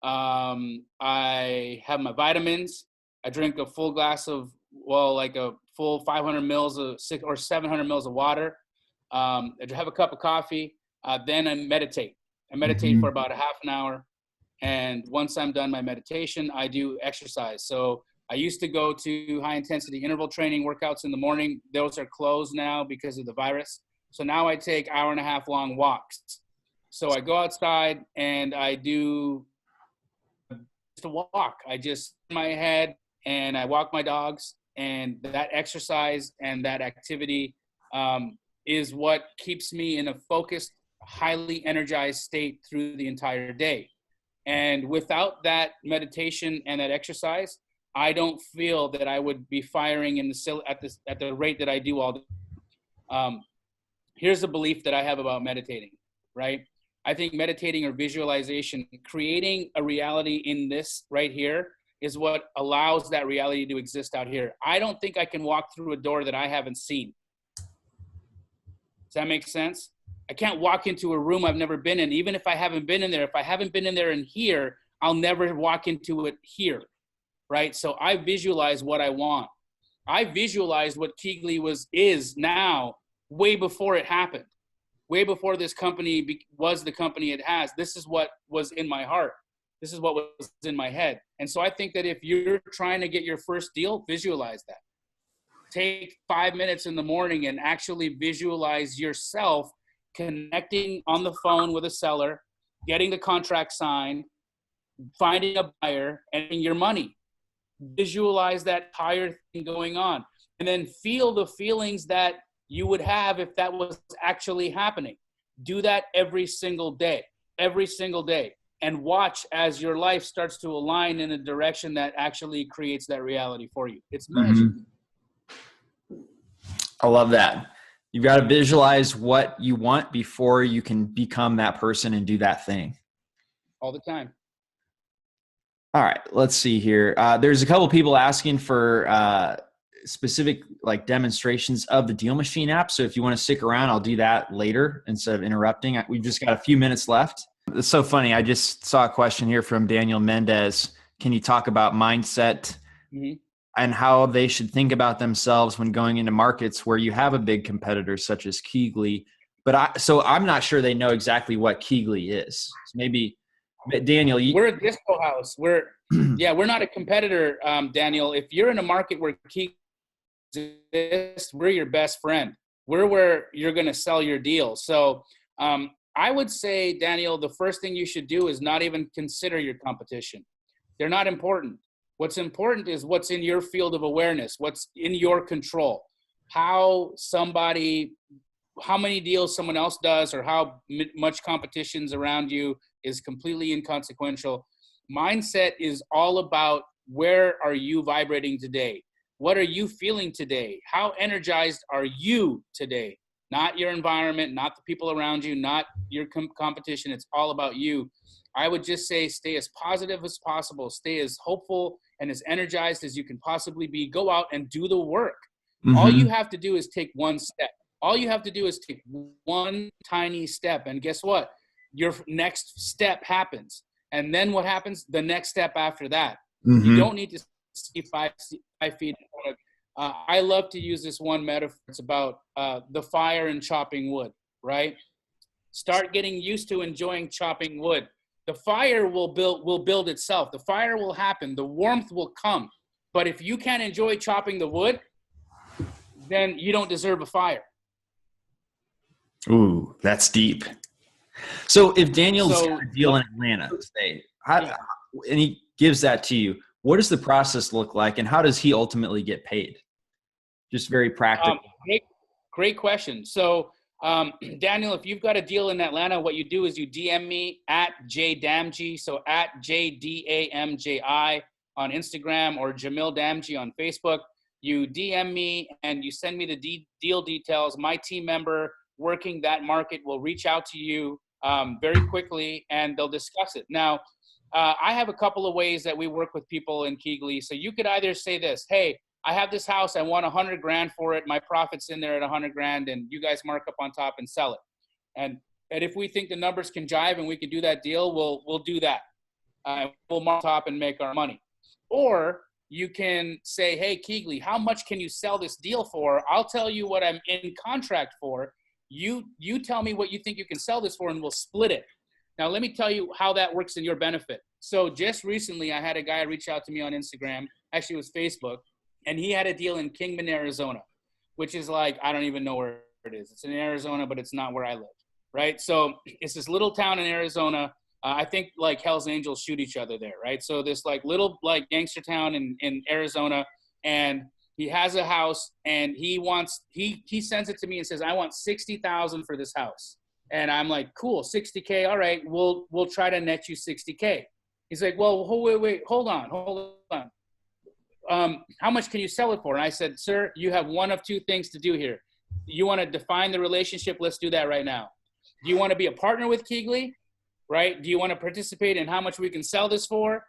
I have my vitamins. I drink a full glass of, well, like a full 500 mils of 6 or 700 mils of water. I have a cup of coffee. Then I meditate. I meditate for about a half an hour. And once I'm done my meditation, I do exercise. So I used to go to high intensity interval training workouts in the morning. Those are closed now because of the virus. So now I take hour and a half long walks. So I go outside and I do just a walk. I just in my head and I walk my dogs, and that exercise and that activity is what keeps me in a focused, highly energized state through the entire day. And without that meditation and that exercise, I don't feel that I would be firing in at the rate that I do all the here's a belief that I have about meditating, right? I think meditating or visualization, creating a reality in this right here is what allows that reality to exist out here. I don't think I can walk through a door that I haven't seen. Does that make sense? I can't walk into a room I've never been in, even if I haven't been in there. If I haven't been in there and here, I'll never walk into it here, right? So I visualize what I want. I visualized what KeyGlee is now way before it happened, way before this company was the company it has. This is what was in my heart. This is what was in my head. And so I think that if you're trying to get your first deal, visualize that. Take 5 minutes in the morning and actually visualize yourself connecting on the phone with a seller, getting the contract signed, finding a buyer, and your money. Visualize that entire thing going on. And then feel the feelings that you would have if that was actually happening. Do that every single day, and watch as your life starts to align in a direction that actually creates that reality for you. It's magic. I love that. You've got to visualize what you want before you can become that person and do that thing. All the time. All right, let's see here. There's a couple people asking for specific like demonstrations of the DealMachine app. So if you want to stick around, I'll do that later instead of interrupting. We've just got a few minutes left. It's so funny. I just saw a question here from Daniel Mendez. Can you talk about mindset and how they should think about themselves when going into markets where you have a big competitor such as KeyGlee? So I'm not sure they know exactly what KeyGlee is. So maybe Daniel, we're a disco house. We're not a competitor, Daniel. If you're in a market where KeyGlee exists, we're your best friend. We're where you're going to sell your deal. So I would say, Daniel, the first thing you should do is not even consider your competition. They're not important. What's important is what's in your field of awareness, what's in your control, how many deals someone else does or how much competition's around you is completely inconsequential. Mindset is all about where are you vibrating today? What are you feeling today? How energized are you today? Not your environment, not the people around you, not your competition. It's all about you. I would just say stay as positive as possible. Stay as hopeful and as energized as you can possibly be. Go out and do the work. All you have to do is take one step. All you have to do is take one tiny step. And guess what? Your next step happens. And then what happens? The next step after that. You don't need to see 5 feet in front of I love to use this one metaphor. It's about the fire and chopping wood, right? Start getting used to enjoying chopping wood. the fire will build itself. The fire will happen. The warmth will come. But if you can't enjoy chopping the wood, then you don't deserve a fire. Ooh, that's deep. So if Daniel's got a deal in Atlanta, say, and he gives that to you, what does the process look like, and how does he ultimately get paid? Just very practical. Great question. So, Daniel, if you've got a deal in Atlanta, what you do is you DM me at @Damji, so at JDAMJI on Instagram, or Jamil Damji on Facebook. You DM me and you send me the deal details. My team member working that market will reach out to you very quickly, and they'll discuss it. Now, I have a couple of ways that we work with people in KeyGlee. So you could either say this: hey, I have this house, I want $100 grand for it. My profit's in there at $100 grand, and you guys mark up on top and sell it. And if we think the numbers can jive and we can do that deal, we'll do that. We'll mark top and make our money. Or you can say, hey, KeyGlee, how much can you sell this deal for? I'll tell you what I'm in contract for. You tell me what you think you can sell this for, and we'll split it. Now, let me tell you how that works in your benefit. So just recently, I had a guy reach out to me on Instagram. Actually, it was Facebook. And he had a deal in Kingman, Arizona, which is like, I don't even know where it is. It's in Arizona, but it's not where I live, right? So it's this little town in Arizona. I think like Hell's Angels shoot each other there, right? So this like little like gangster town in Arizona, and he has a house, and he sends it to me and says, I want $60,000 for this house. And I'm like, cool, $60K. All right, we'll try to net you $60K. He's like, well, wait, hold on. How much can you sell it for? And I said, sir, you have one of two things to do here. You want to define the relationship? Let's do that right now. Do you want to be a partner with KeyGlee? Right? Do you want to participate in how much we can sell this for?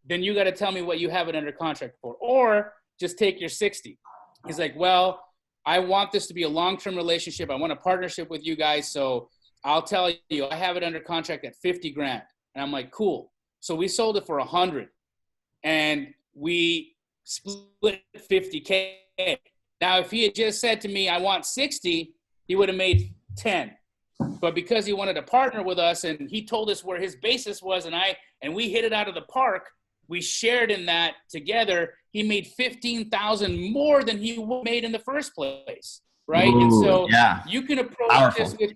Then you got to tell me what you have it under contract for, or just take your 60. He's like, well, I want this to be a long-term relationship. I want a partnership with you guys. So I'll tell you, I have it under contract at 50 grand. And I'm like, cool. So we sold it for 100, and we split 50K. Now, if he had just said to me, I want 60, he would have made 10. But because he wanted to partner with us, and he told us where his basis was, and we hit it out of the park, we shared in that together. He made 15,000 more than he made in the first place, right? Ooh, and so yeah. you can approach Powerful. this with,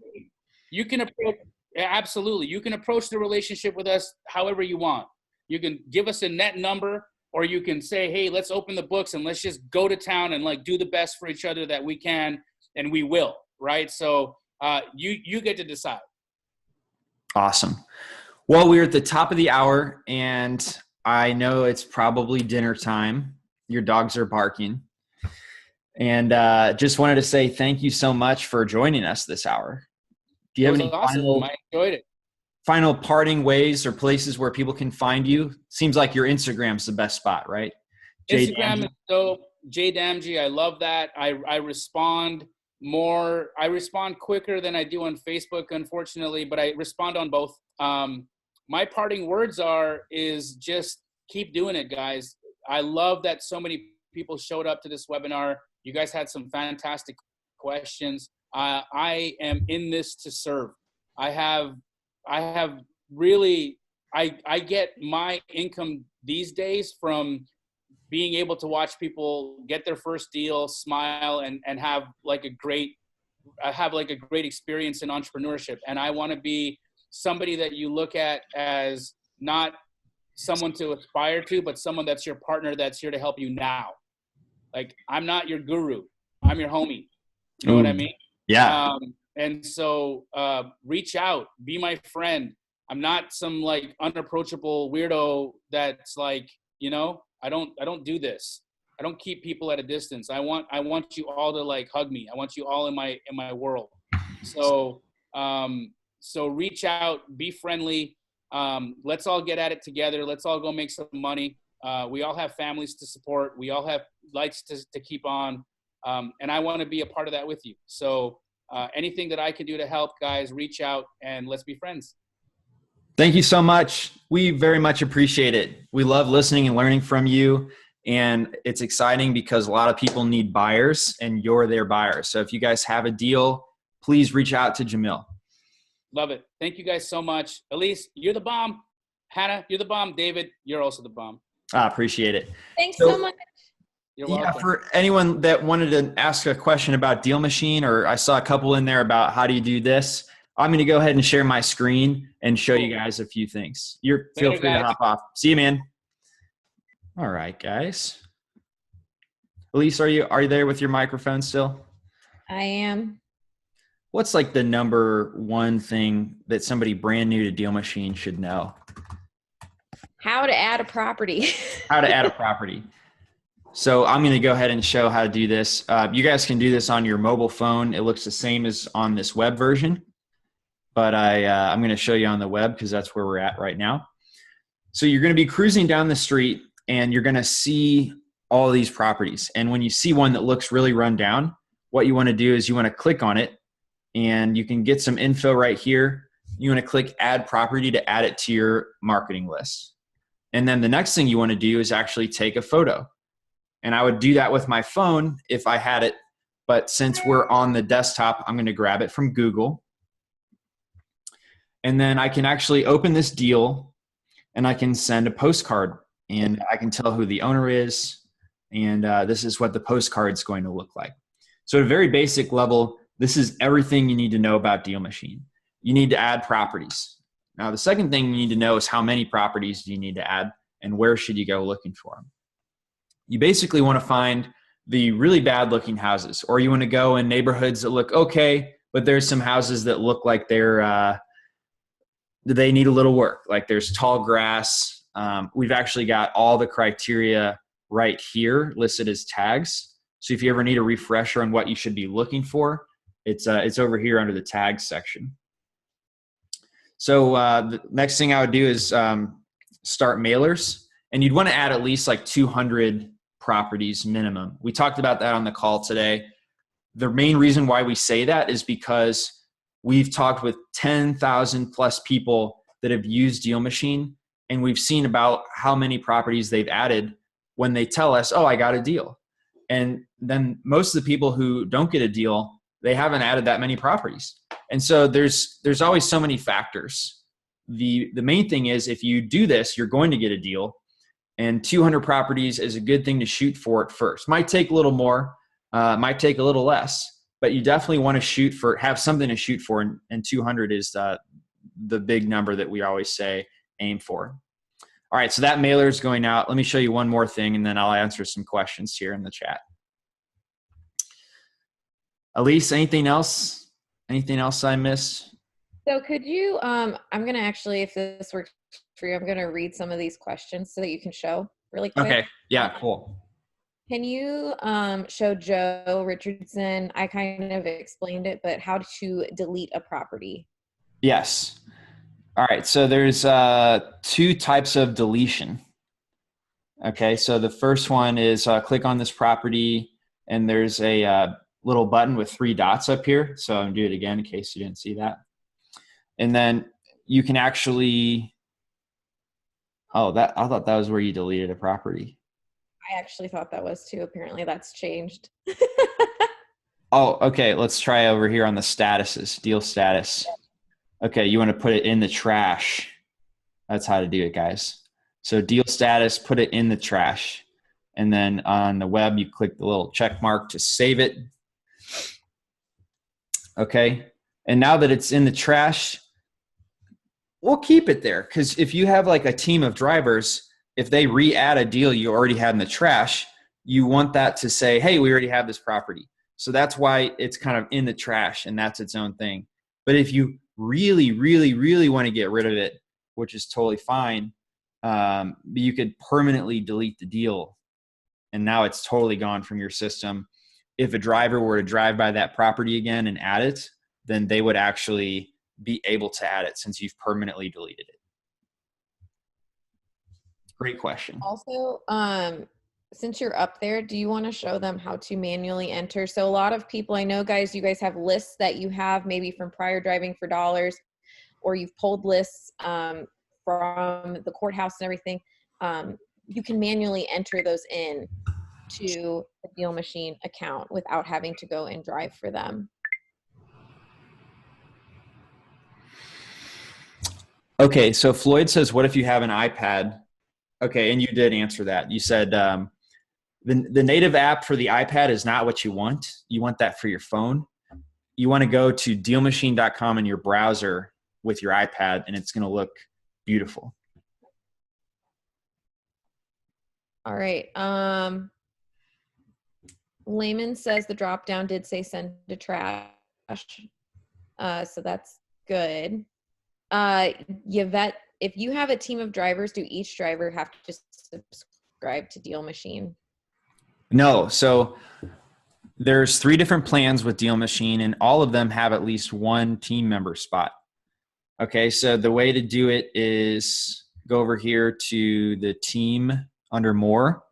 you can approach, absolutely. You can approach the relationship with us however you want. You can give us a net number, or you can say, hey, let's open the books and let's just go to town and like do the best for each other that we can, and we will, right? So you get to decide. Awesome. Well, we're at the top of the hour, and I know it's probably dinner time. Your dogs are barking. And just wanted to say thank you so much for joining us this hour. Do you have any I enjoyed it. Final parting ways or places where people can find you? Seems like your Instagram's the best spot, right? Instagram is dope. Damji, I love that. I respond more. I respond quicker than I do on Facebook, unfortunately, but I respond on both. My parting words is just keep doing it, guys. I love that so many people showed up to this webinar. You guys had some fantastic questions. I am in this to serve. I have really, I get my income these days from being able to watch people get their first deal, smile, and have like a great experience in entrepreneurship. And I want to be somebody that you look at as not someone to aspire to, but someone that's your partner that's here to help you now. Like, I'm not your guru. I'm your homie. You know what I mean? Yeah. And so reach out, be my friend. I'm not some like unapproachable weirdo that's like, you know, I don't do this. I don't keep people at a distance. I want you all to like hug me. I want you all in my world. So reach out, be friendly. Let's all get at it together. Let's all go make some money. We all have families to support. We all have lights to keep on. And I want to be a part of that with you. So anything that I can do to help, guys, reach out and let's be friends. Thank you so much. We very much appreciate it. We love listening and learning from you. And it's exciting because a lot of people need buyers and you're their buyer. So if you guys have a deal, please reach out to Jamil. Love it. Thank you guys so much. Elise, you're the bomb. Hannah, you're the bomb. David, you're also the bomb. I appreciate it. Thanks so much. You're Yeah, welcome. for anyone that wanted to ask a question about DealMachine, or I saw a couple in there about how do you do this, I'm going to go ahead and share my screen and show you guys a few things. Feel free to hop off. See you, man. All right, guys. Elise, are you there with your microphone still? I am. What's like the number one thing that somebody brand new to DealMachine should know? How to add a property. How to add a property. So I'm going to go ahead and show how to do this. You guys can do this on your mobile phone. It looks the same as on this web version, but I'm going to show you on the web because that's where we're at right now. So you're going to be cruising down the street and you're going to see all these properties. And when you see one that looks really run down, what you want to do is you want to click on it and you can get some info right here. You want to click add property to add it to your marketing list. And then the next thing you want to do is actually take a photo. And I would do that with my phone if I had it. But since we're on the desktop, I'm going to grab it from Google. And then I can actually open this deal and I can send a postcard and I can tell who the owner is. And this is what the postcard is going to look like. So at a very basic level, this is everything you need to know about DealMachine. You need to add properties. Now, the second thing you need to know is how many properties do you need to add and where should you go looking for them. You basically want to find the really bad looking houses, or you want to go in neighborhoods that look okay, but there's some houses that look like they need a little work. Like there's tall grass. We've actually got all the criteria right here listed as tags. So if you ever need a refresher on what you should be looking for, it's over here under the tags section. So the next thing I would do is start mailers, and you'd want to add at least like 200 properties minimum. We talked about that on the call today. The main reason why we say that is because we've talked with 10,000 plus people that have used DealMachine, and we've seen about how many properties they've added when they tell us, oh, I got a deal. And then most of the people who don't get a deal, they haven't added that many properties. And so there's always so many factors. The main thing is if you do this, you're going to get a deal. And 200 properties is a good thing to shoot for at first. Might take a little more, might take a little less, but you definitely want to have something to shoot for. And 200 is the big number that we always say aim for. All right, so that mailer is going out. Let me show you one more thing, and then I'll answer some questions here in the chat. Elise, anything else? Anything else I missed? So could you, I'm going to actually, if this works for you, I'm going to read some of these questions so that you can show really quick. Okay, yeah, cool. Can you show Joe Richardson? I kind of explained it, but how to delete a property? Yes. All right, so there's two types of deletion. Okay, so the first one is click on this property, and there's a little button with 3 dots up here. So I'm going to do it again in case you didn't see that. And then you can actually, I thought that was where you deleted a property. I actually thought that was too. Apparently that's changed. Oh, okay, let's try over here on the statuses, deal status. Okay, you want to put it in the trash. That's how to do it, guys. So deal status, put it in the trash. And then on the web, you click the little check mark to save it. Okay, and now that it's in the trash, we'll keep it there, because if you have like a team of drivers, if they re-add a deal you already had in the trash, you want that to say, hey, we already have this property. So that's why it's kind of in the trash, and that's its own thing. But if you really, really, really want to get rid of it, which is totally fine, you could permanently delete the deal, and now it's totally gone from your system. If a driver were to drive by that property again and add it, then they would actually be able to add it since you've permanently deleted it. Great question. Also, since you're up there, do you want to show them how to manually enter? So a lot of people, I know guys, you guys have lists that you have maybe from prior driving for dollars, or you've pulled lists from the courthouse and everything. You can manually enter those in to the DealMachine account without having to go and drive for them. Okay, so Floyd says, what if you have an iPad? Okay, and you did answer that. You said the native app for the iPad is not what you want. You want that for your phone. You want to go to DealMachine.com in your browser with your iPad, and it's going to look beautiful. All right. Layman says the drop down did say send to trash. So that's good. Yvette, if you have a team of drivers, do each driver have to subscribe to DealMachine? No. So there's 3 different plans with DealMachine, and all of them have at least one team member spot. Okay, so the way to do it is go over here to the team under more,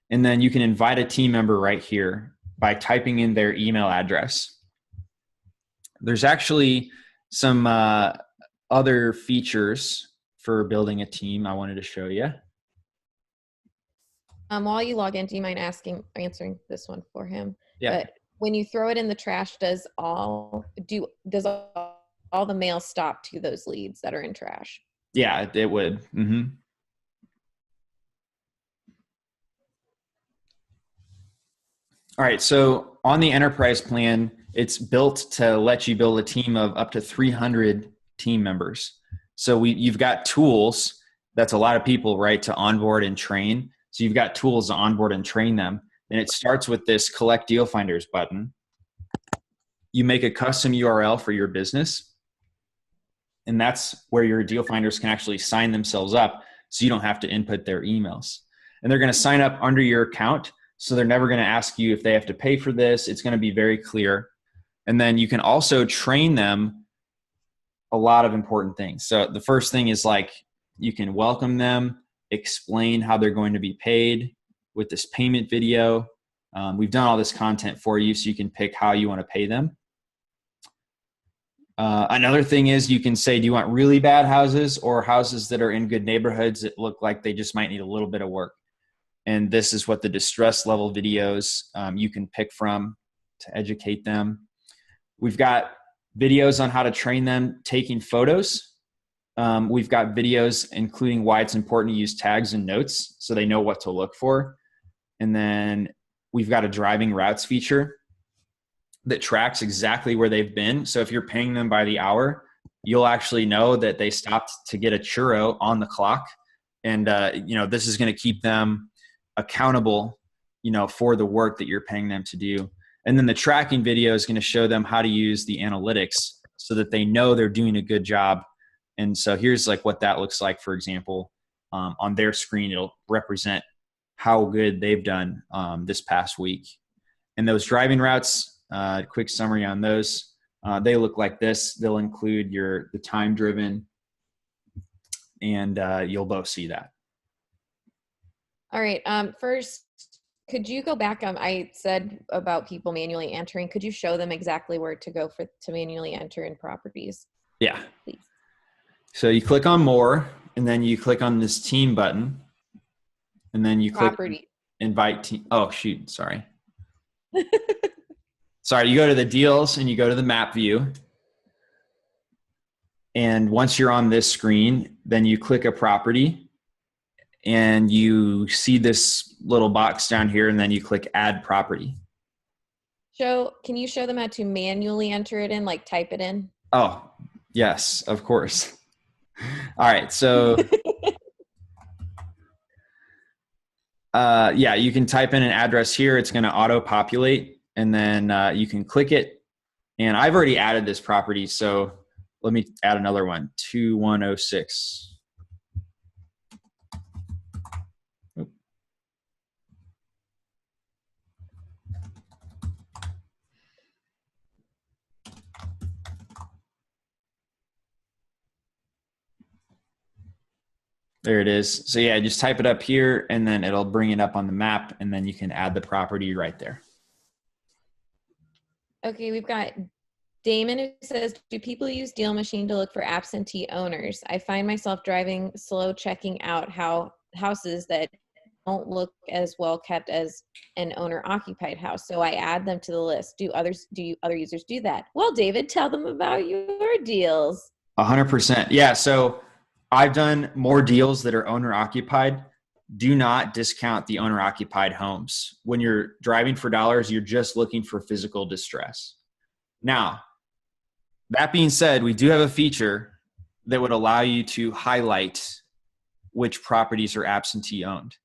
and then you can invite a team member right here by typing in their email address. There's actually some other features for building a team I wanted to show you. While you log in, do you mind answering this one for him? Yeah. But when you throw it in the trash, does all the mail stop to those leads that are in trash? Yeah, it would. Mm-hmm. All right, so on the enterprise plan, it's built to let you build a team of up to 300 team members. So you've got tools, that's a lot of people, right, to onboard and train. So you've got tools to onboard and train them. And it starts with this collect deal finders button. You make a custom URL for your business. And that's where your deal finders can actually sign themselves up so you don't have to input their emails. And they're going to sign up under your account. So they're never going to ask you if they have to pay for this. It's going to be very clear. And then you can also train them a lot of important things. So the first thing is like you can welcome them, explain how they're going to be paid with this payment video. We've done all this content for you so you can pick how you want to pay them. Another thing is you can say, do you want really bad houses or houses that are in good neighborhoods that look like they just might need a little bit of work? And this is what the distress level videos you can pick from to educate them. We've got videos on how to train them taking photos. We've got videos including why it's important to use tags and notes so they know what to look for. And then we've got a driving routes feature that tracks exactly where they've been. So if you're paying them by the hour, you'll actually know that they stopped to get a churro on the clock. And, this is going to keep them accountable, for the work that you're paying them to do. And then the tracking video is going to show them how to use the analytics so that they know they're doing a good job. And so here's like what that looks like, for example, on their screen, it'll represent how good they've done this past week. And those driving routes, quick summary on those, they look like this. They'll include the time driven, and you'll both see that. All right. First, could you go back? I said about people manually entering. Could you show them exactly where to go to manually enter in properties? Yeah. Please. So you click on more, and then you click on this team button, and then you click invite team. Oh, shoot. Sorry. Sorry. You go to the deals and you go to the map view. And once you're on this screen, then you click a property and you see this little box down here, and then you click add property. Can you show them how to manually enter it in, like type it in? Oh, yes, of course. All right. So, you can type in an address here. It's going to auto populate, and then you can click it. And I've already added this property. So let me add another one, 2106. There it is. So yeah, just type it up here and then it'll bring it up on the map, and then you can add the property right there. Okay, we've got Damon who says, do people use DealMachine to look for absentee owners? I find myself driving slow, checking out houses that don't look as well kept as an owner occupied house. So I add them to the list. Do other users do that? Well, David, tell them about your deals. 100%. Yeah. So I've done more deals that are owner occupied. Do not discount the owner occupied homes. When you're driving for dollars, you're just looking for physical distress. Now, that being said, we do have a feature that would allow you to highlight which properties are absentee owned.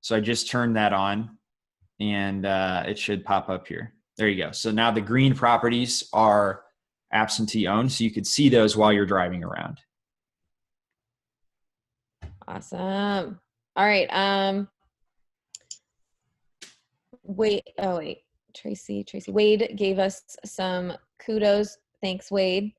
So I just turned that on, and it should pop up here. There you go. So now the green properties are absentee owned, so you could see those while you're driving around. Awesome. All right. Wait. Oh, wait. Tracy. Wade gave us some kudos. Thanks, Wade.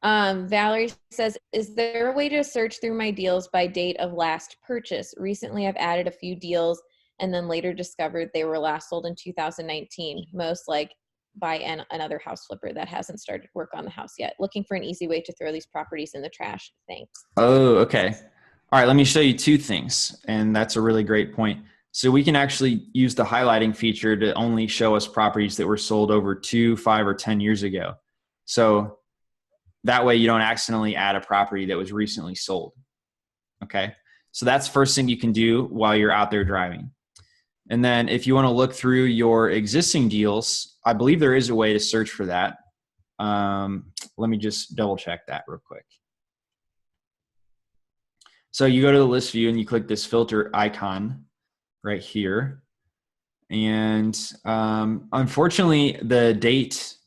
Valerie says, is there a way to search through my deals by date of last purchase? Recently, I've added a few deals and then later discovered they were last sold in 2019, most like by another house flipper that hasn't started work on the house yet. Looking for an easy way to throw these properties in the trash. Thanks. Oh, okay. All right, let me show you two things, and that's a really great point. So we can actually use the highlighting feature to only show us properties that were sold over 2, 5, or 10 years ago. So that way you don't accidentally add a property that was recently sold. Okay, so that's the first thing you can do while you're out there driving. And then if you want to look through your existing deals, I believe there is a way to search for that. Let me just double check that real quick. So you go to the list view and you click this filter icon right here. And unfortunately, the date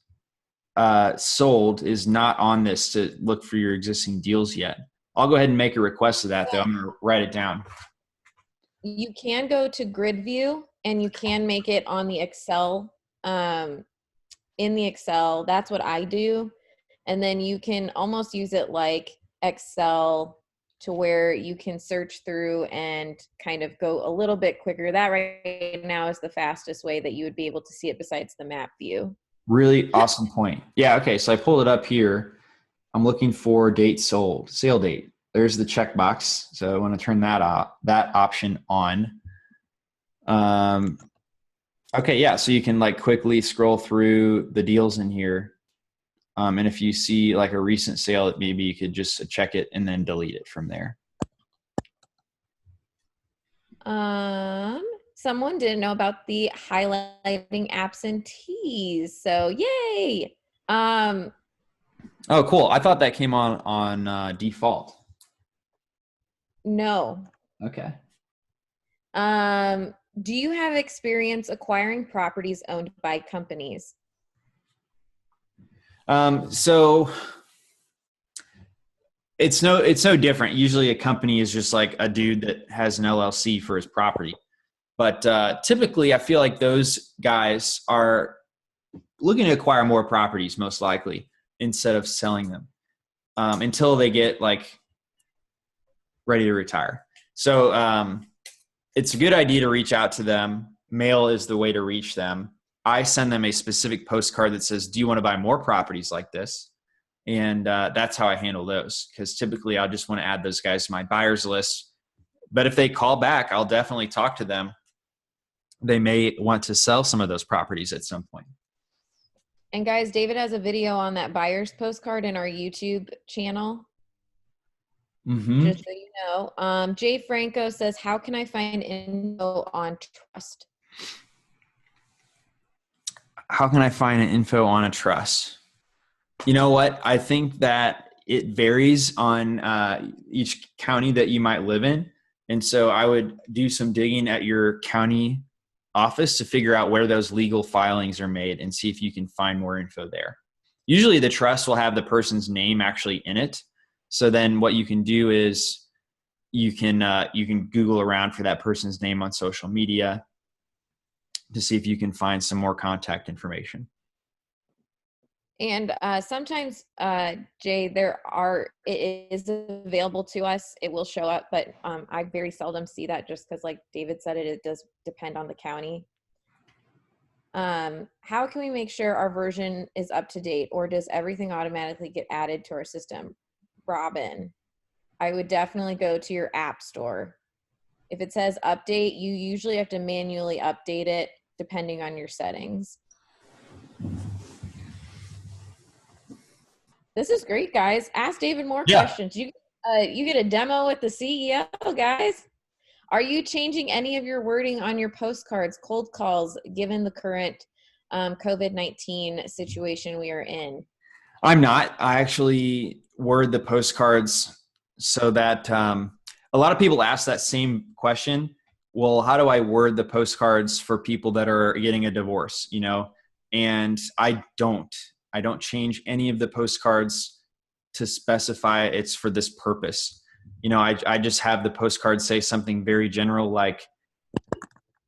sold is not on this to look for your existing deals yet. I'll go ahead and make a request of that, though. I'm going to write it down. You can go to grid view and you can make it on the Excel. In the Excel, that's what I do. And then you can almost use it like Excel to where you can search through and kind of go a little bit quicker. That right now is the fastest way that you would be able to see it besides the map view. Really awesome point. Yeah, okay, so I pulled it up here. I'm looking for date sold, sale date. There's the checkbox. So I want to turn that option on. Okay, yeah, so you can like quickly scroll through the deals in here. And if you see like a recent sale, maybe you could just check it and then delete it from there. Someone didn't know about the highlighting absentees. So yay. Oh, cool. I thought that came on default. No. Okay. Do you have experience acquiring properties owned by companies? So it's no different. Usually a company is just like a dude that has an LLC for his property. But typically I feel like those guys are looking to acquire more properties most likely instead of selling them until they get like ready to retire. So it's a good idea to reach out to them. Mail is the way to reach them. I send them a specific postcard that says, do you want to buy more properties like this? And that's how I handle those, because typically I'll just want to add those guys to my buyers list. But if they call back, I'll definitely talk to them. They may want to sell some of those properties at some point. And guys, David has a video on that buyer's postcard in our YouTube channel. Mm-hmm. Just so you know. Jay Franco says, how can I find info on trust? How can I find an info on a trust? You know what? I think that it varies on each county that you might live in. And so I would do some digging at your county office to figure out where those legal filings are made and see if you can find more info there. Usually the trust will have the person's name actually in it. So then what you can do is you can Google around for that person's name on social media to see if you can find some more contact information. And sometimes, Jay, it is available to us. It will show up, but I very seldom see that just because, like David said, it does depend on the county. How can we make sure our version is up to date, or does everything automatically get added to our system? Robin, I would definitely go to your app store. If it says update, you usually have to manually update it depending on your settings. This is great, guys. Ask David more Yeah. questions. You get a demo with the CEO, guys. Are you changing any of your wording on your postcards, cold calls, given the current COVID-19 situation we are in? I'm not. I actually word the postcards so that a lot of people ask that same question. Well, how do I word the postcards for people that are getting a divorce, you know? And I don't change any of the postcards to specify it's for this purpose. You know, I just have the postcard say something very general, like,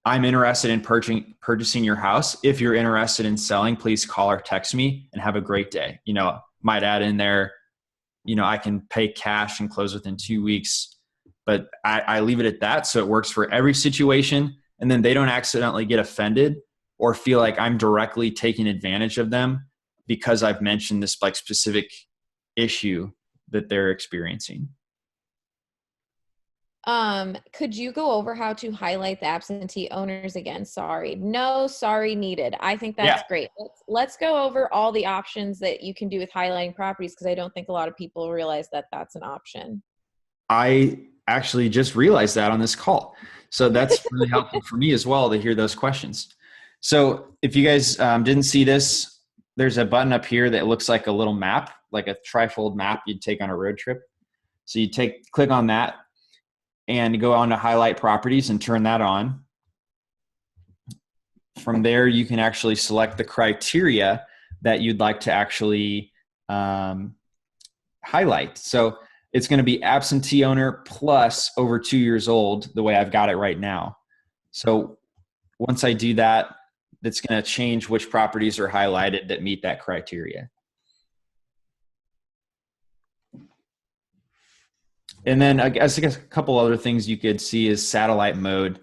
I'm interested in purchasing your house. If you're interested in selling, please call or text me, and have a great day. You know, might add in there, you know, I can pay cash and close within 2 weeks, but I leave it at that. So it works for every situation. And then they don't accidentally get offended or feel like I'm directly taking advantage of them because I've mentioned this like specific issue that they're experiencing. Could you go over how to highlight the absentee owners again? Sorry. No, sorry needed. I think that's great. Let's go over all the options that you can do with highlighting properties, because I don't think a lot of people realize that that's an option. I actually just realized that on this call. So that's really helpful for me as well to hear those questions. So if you guys didn't see this, there's a button up here that looks like a little map, like a trifold map you'd take on a road trip. So you click on that and go on to highlight properties and turn that on. From there, you can actually select the criteria that you'd like to actually highlight. So it's going to be absentee owner plus over 2 years old, the way I've got it right now. So once I do that, that's going to change which properties are highlighted that meet that criteria. And then I guess a couple other things you could see is satellite mode.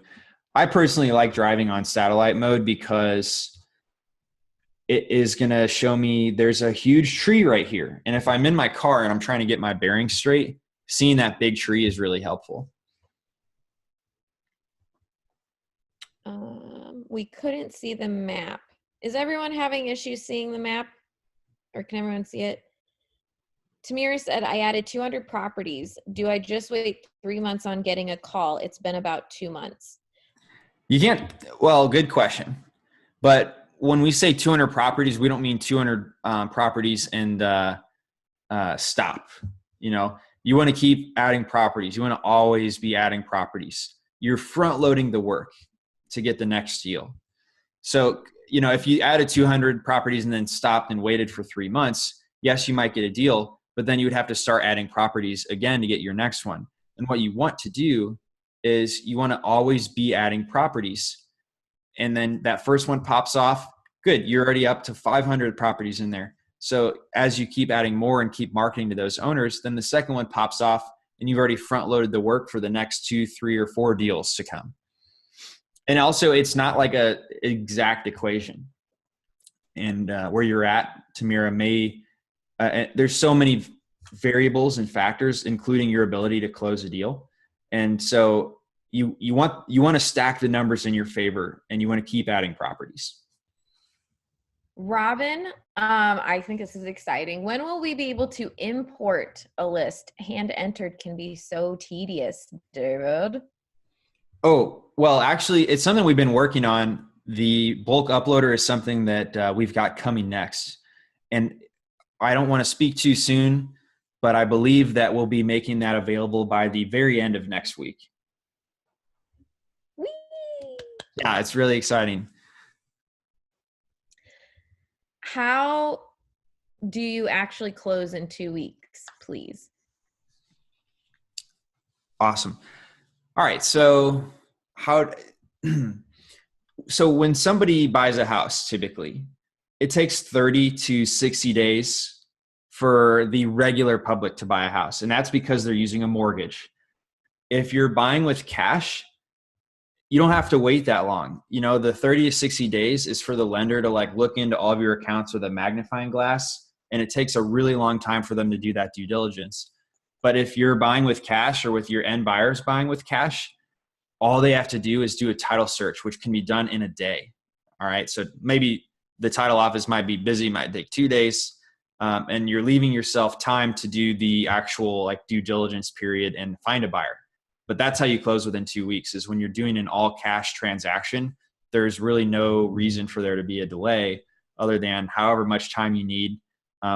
I personally like driving on satellite mode because it is going to show me there's a huge tree right here. And if I'm in my car and I'm trying to get my bearings straight, seeing that big tree is really helpful. We couldn't see the map. Is everyone having issues seeing the map? Or can everyone see it? Tamira said, I added 200 properties. Do I just wait 3 months on getting a call? It's been about 2 months. You can't, well, good question. But when we say 200 properties, we don't mean 200 properties and stop. You know, you want to keep adding properties. You want to always be adding properties. You're front loading the work to get the next deal. So, you know, if you added 200 properties and then stopped and waited for 3 months, yes, you might get a deal, but then you would have to start adding properties again to get your next one. And what you want to do is you want to always be adding properties. And then that first one pops off, good, you're already up to 500 properties in there. So as you keep adding more and keep marketing to those owners, then the second one pops off and you've already front loaded the work for the next 2, 3, or 4 deals to come. And also, it's not like a exact equation. And where you're at, Tamira, there's so many variables and factors, including your ability to close a deal. And so you want to stack the numbers in your favor, and you want to keep adding properties. Robin, I think this is exciting. When will we be able to import a list? Hand entered can be so tedious, David. Oh, well, actually, it's something we've been working on. The bulk uploader is something that we've got coming next. And I don't want to speak too soon, but I believe that we'll be making that available by the very end of next week. Whee! Yeah, it's really exciting. How do you actually close in 2 weeks, please? Awesome. All right. So so when somebody buys a house, typically it takes 30 to 60 days for the regular public to buy a house. And that's because they're using a mortgage. If you're buying with cash, you don't have to wait that long. You know, the 30 to 60 days is for the lender to like look into all of your accounts with a magnifying glass. And it takes a really long time for them to do that due diligence. But if you're buying with cash, or with your end buyers buying with cash, all they have to do is do a title search, which can be done in a day. All right. So maybe the title office might be busy, might take 2 days. and you're leaving yourself time to do the actual like due diligence period and find a buyer. But that's how you close within 2 weeks, is when you're doing an all cash transaction. There's really no reason for there to be a delay other than however much time you need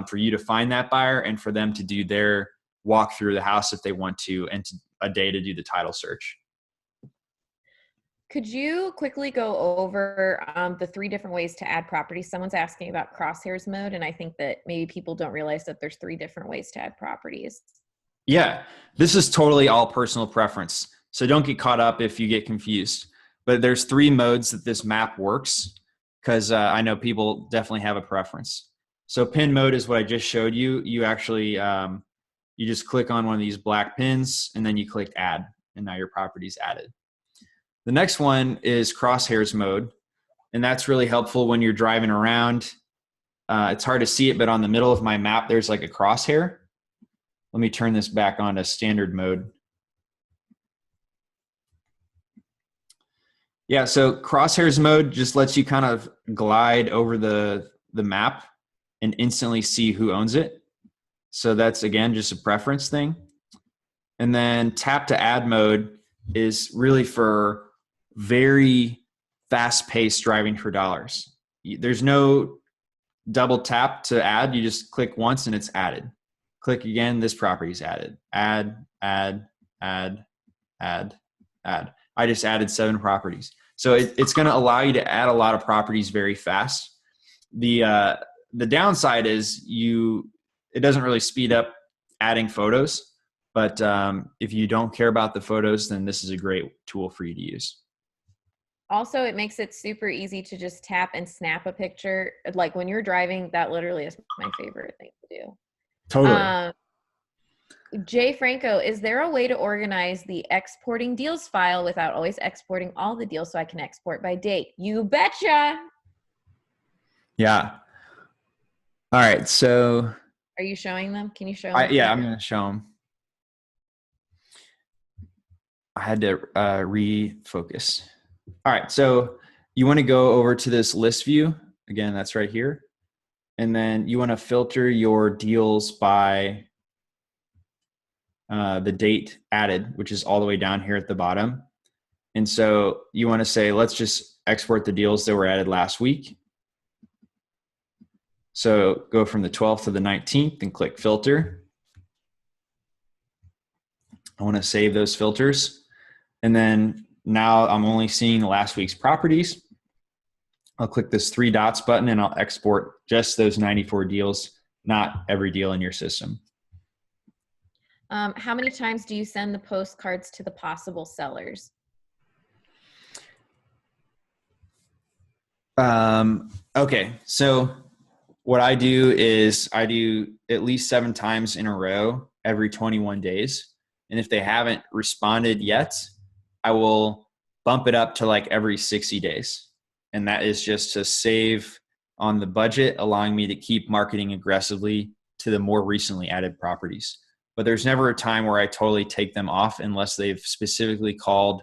for you to find that buyer and for them to do their walk through the house if they want to, and a day to do the title search. Could you quickly go over the 3 different ways to add properties? Someone's asking about crosshairs mode, and I think that maybe people don't realize that there's 3 different ways to add properties. Yeah, this is totally all personal preference. So don't get caught up if you get confused. But there's 3 modes that this map works, because I know people definitely have a preference. So pin mode is what I just showed you. You actually, you just click on one of these black pins and then you click add, and now your property's added. The next one is crosshairs mode, and that's really helpful when you're driving around. It's hard to see it, but on the middle of my map, there's like a crosshair. Let me turn this back on to standard mode. Yeah, so crosshairs mode just lets you kind of glide over the map and instantly see who owns it. So that's, again, just a preference thing. And then tap to add mode is really for very fast-paced driving for dollars. There's no double tap to add. You just click once and it's added. Click again, this property is added. Add, add, add, add, add. I just added 7 properties. So it's going to allow you to add a lot of properties very fast. The downside is it doesn't really speed up adding photos, but if you don't care about the photos, then this is a great tool for you to use. Also, it makes it super easy to just tap and snap a picture. Like when you're driving, that literally is my favorite thing to do. Totally. Jay Franco, is there a way to organize the exporting deals file without always exporting all the deals so I can export by date? You betcha. Yeah. All right. So are you showing them? Can you show them? Yeah, I'm going to show them. I had to refocus. All right. So you want to go over to this list view. Again, that's right here. And then you want to filter your deals by the date added, which is all the way down here at the bottom. And so you want to say, let's just export the deals that were added last week. So go from the 12th to the 19th and click filter. I want to save those filters. And then now I'm only seeing last week's properties. I'll click this 3 dots button and I'll export just those 94 deals, not every deal in your system. How many times do you send the postcards to the possible sellers? Okay, so what I do is I do at least 7 times in a row every 21 days. And if they haven't responded yet, I will bump it up to like every 60 days. And that is just to save on the budget, allowing me to keep marketing aggressively to the more recently added properties. But there's never a time where I totally take them off unless they've specifically called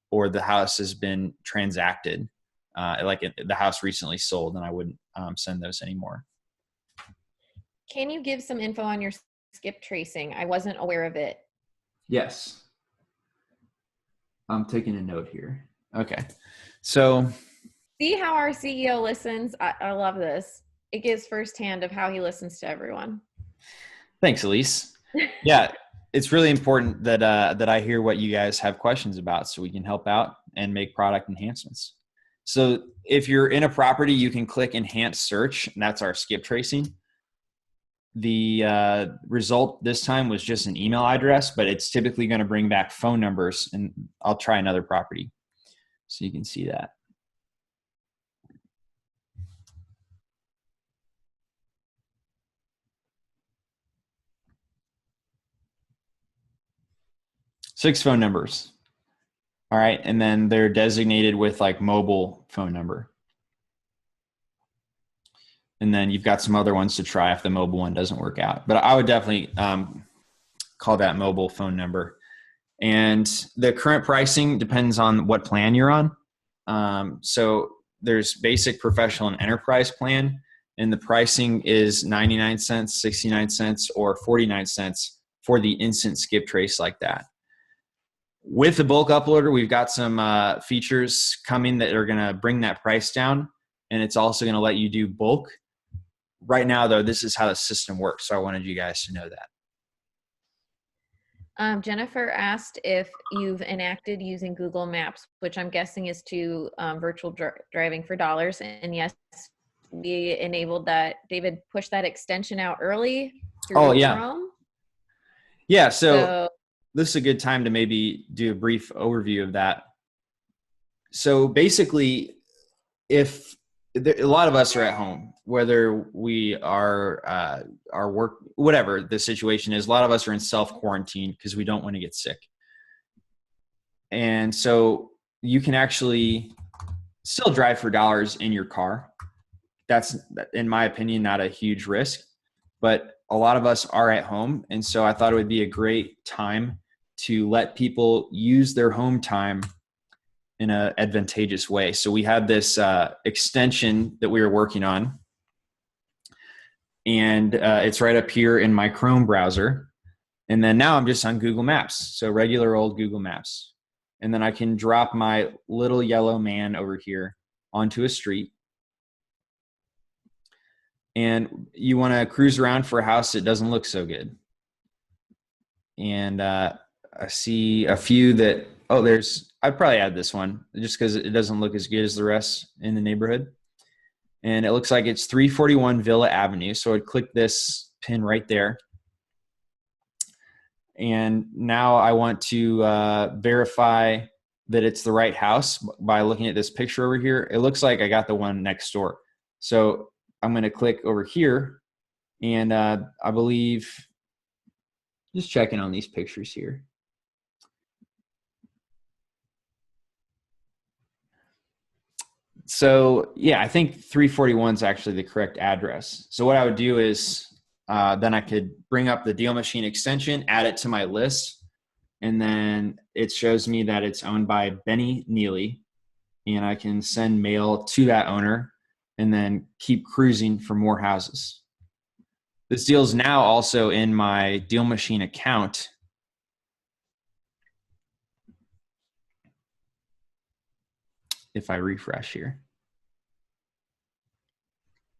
or the house has been transacted. Like the house recently sold, and I wouldn't send those anymore. Can you give some info on your skip tracing? I wasn't aware of it. Yes. I'm taking a note here. Okay. So see how our CEO listens? I love this. It gives firsthand of how he listens to everyone. Thanks, Elise. Yeah, it's really important that that I hear what you guys have questions about so we can help out and make product enhancements. So if you're in a property, you can click enhance search, and that's our skip tracing. The result this time was just an email address, but it's typically going to bring back phone numbers, and I'll try another property so you can see that. Six phone numbers. All right. And then they're designated with like mobile phone number. And then you've got some other ones to try if the mobile one doesn't work out. But I would definitely call that mobile phone number. And the current pricing depends on what plan you're on. So there's basic, professional, and enterprise plan. and the pricing is 99 cents, 69 cents, or 49 cents for the instant skip trace like that. With the bulk uploader, we've got some features coming that are going to bring that price down, and it's also going to let you do bulk. Right now, though, this is how the system works, so I wanted you guys to know that. Jennifer asked if you've enacted using Google Maps, which I'm guessing is to virtual driving for dollars. And yes, we enabled that. David pushed that extension out early through Chrome. Yeah, so this is a good time to maybe do a brief overview of that. So basically, a lot of us are at home, whether we are our work, whatever the situation is, a lot of us are in self-quarantine because we don't want to get sick. And so you can actually still drive for dollars in your car. That's, in my opinion, not a huge risk, but a lot of us are at home. And so I thought it would be a great time to let people use their home time in an advantageous way. So we had this extension that we were working on, and it's right up here in my Chrome browser. And then now I'm just on Google Maps. So regular old Google Maps. And then I can drop my little yellow man over here onto a street. And you want to cruise around for a house that doesn't look so good. And I see a few that, I'd probably add this one just because it doesn't look as good as the rest in the neighborhood. And it looks like it's 341 Villa Avenue. So I'd click this pin right there. And now I want to verify that it's the right house by looking at this picture over here. It looks like I got the one next door. So I'm going to click over here, and I believe, just checking on these pictures here. So yeah, I think 341 is actually the correct address. So what I would do is then I could bring up the DealMachine extension, add it to my list, and then it shows me that it's owned by Benny Neely, and I can send mail to that owner and then keep cruising for more houses. This deal is now also in my DealMachine account. If I refresh here.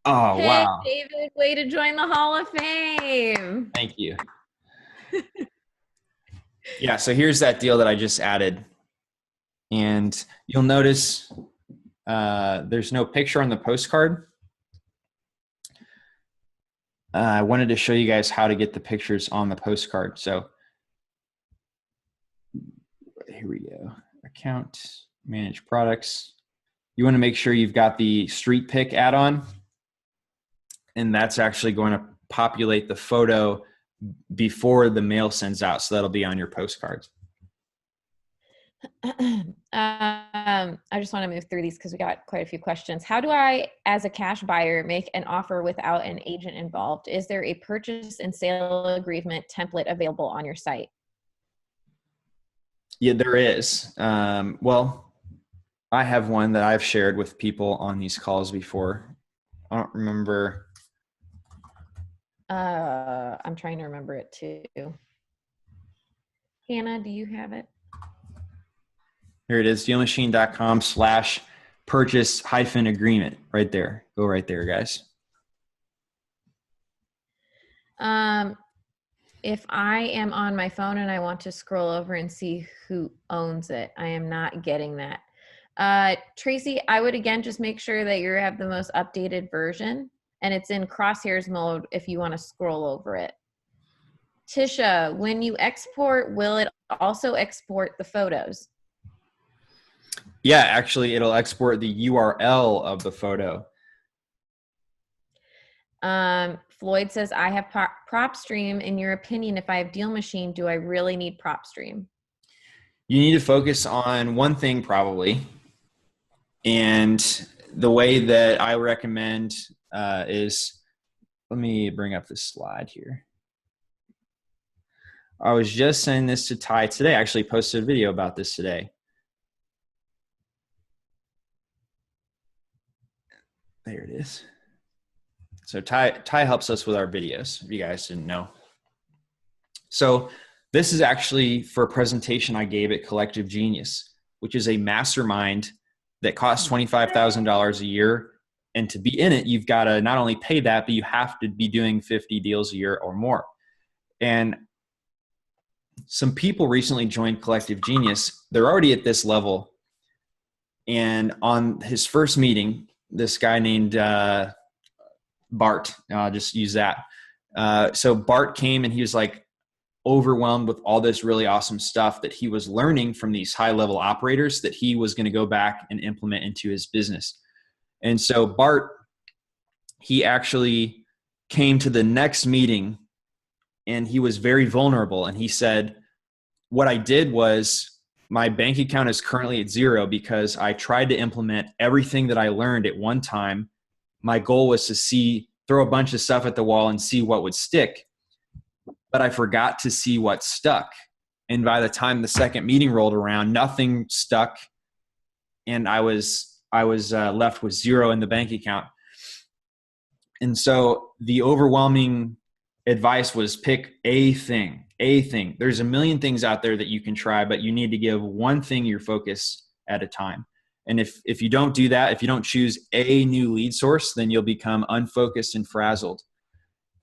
Oh, hey, wow. David, way to join the Hall of Fame. Thank you. Yeah, so here's that deal that I just added. And you'll notice there's no picture on the postcard. I wanted to show you guys how to get the pictures on the postcard. So here we go. Account, manage products. You want to make sure you've got the street pick add-on. And that's actually going to populate the photo before the mail sends out. So that'll be on your postcards. I just want to move through these because we got quite a few questions. How do I, as a cash buyer, make an offer without an agent involved? Is there a purchase and sale agreement template available on your site? Yeah, there is. Well, I have one that I've shared with people on these calls before. I don't remember. I'm trying to remember it too. Hannah, do you have it? Here it is, dealmachine.com/purchase-agreement right there. Go right there, guys. If I am on my phone and I want to scroll over and see who owns it, I am not getting that. Tracy, I would again just make sure that you have the most updated version and it's in crosshairs mode if you want to scroll over it. Tisha, when you export, will it also export the photos? Yeah, actually, it'll export the URL of the photo. Floyd says, I have PropStream. In your opinion, if I have DealMachine, do I really need PropStream? You need to focus on one thing probably. And the way that I recommend is, let me bring up this slide here. I was just saying this to Ty today. I actually posted a video about this today. There it is. So Ty helps us with our videos, if you guys didn't know. So this is actually for a presentation I gave at Collective Genius, which is a mastermind that costs $25,000 a year. And to be in it, you've got to not only pay that, but you have to be doing 50 deals a year or more. And some people recently joined Collective Genius. They're already at this level. And on his first meeting, this guy named Bart, I'll just use that. So Bart came and he was like overwhelmed with all this really awesome stuff that he was learning from these high level operators that he was going to go back and implement into his business. And so Bart, he actually came to the next meeting and he was very vulnerable. And he said, what I did was my bank account is currently at zero because I tried to implement everything that I learned at one time. My goal was to throw a bunch of stuff at the wall and see what would stick. But I forgot to see what stuck. And by the time the second meeting rolled around, nothing stuck. And I was left with zero in the bank account. And so the overwhelming advice was pick a thing. There's a million things out there that you can try, but you need to give one thing your focus at a time. And if you don't do that, if you don't choose a new lead source, then you'll become unfocused and frazzled.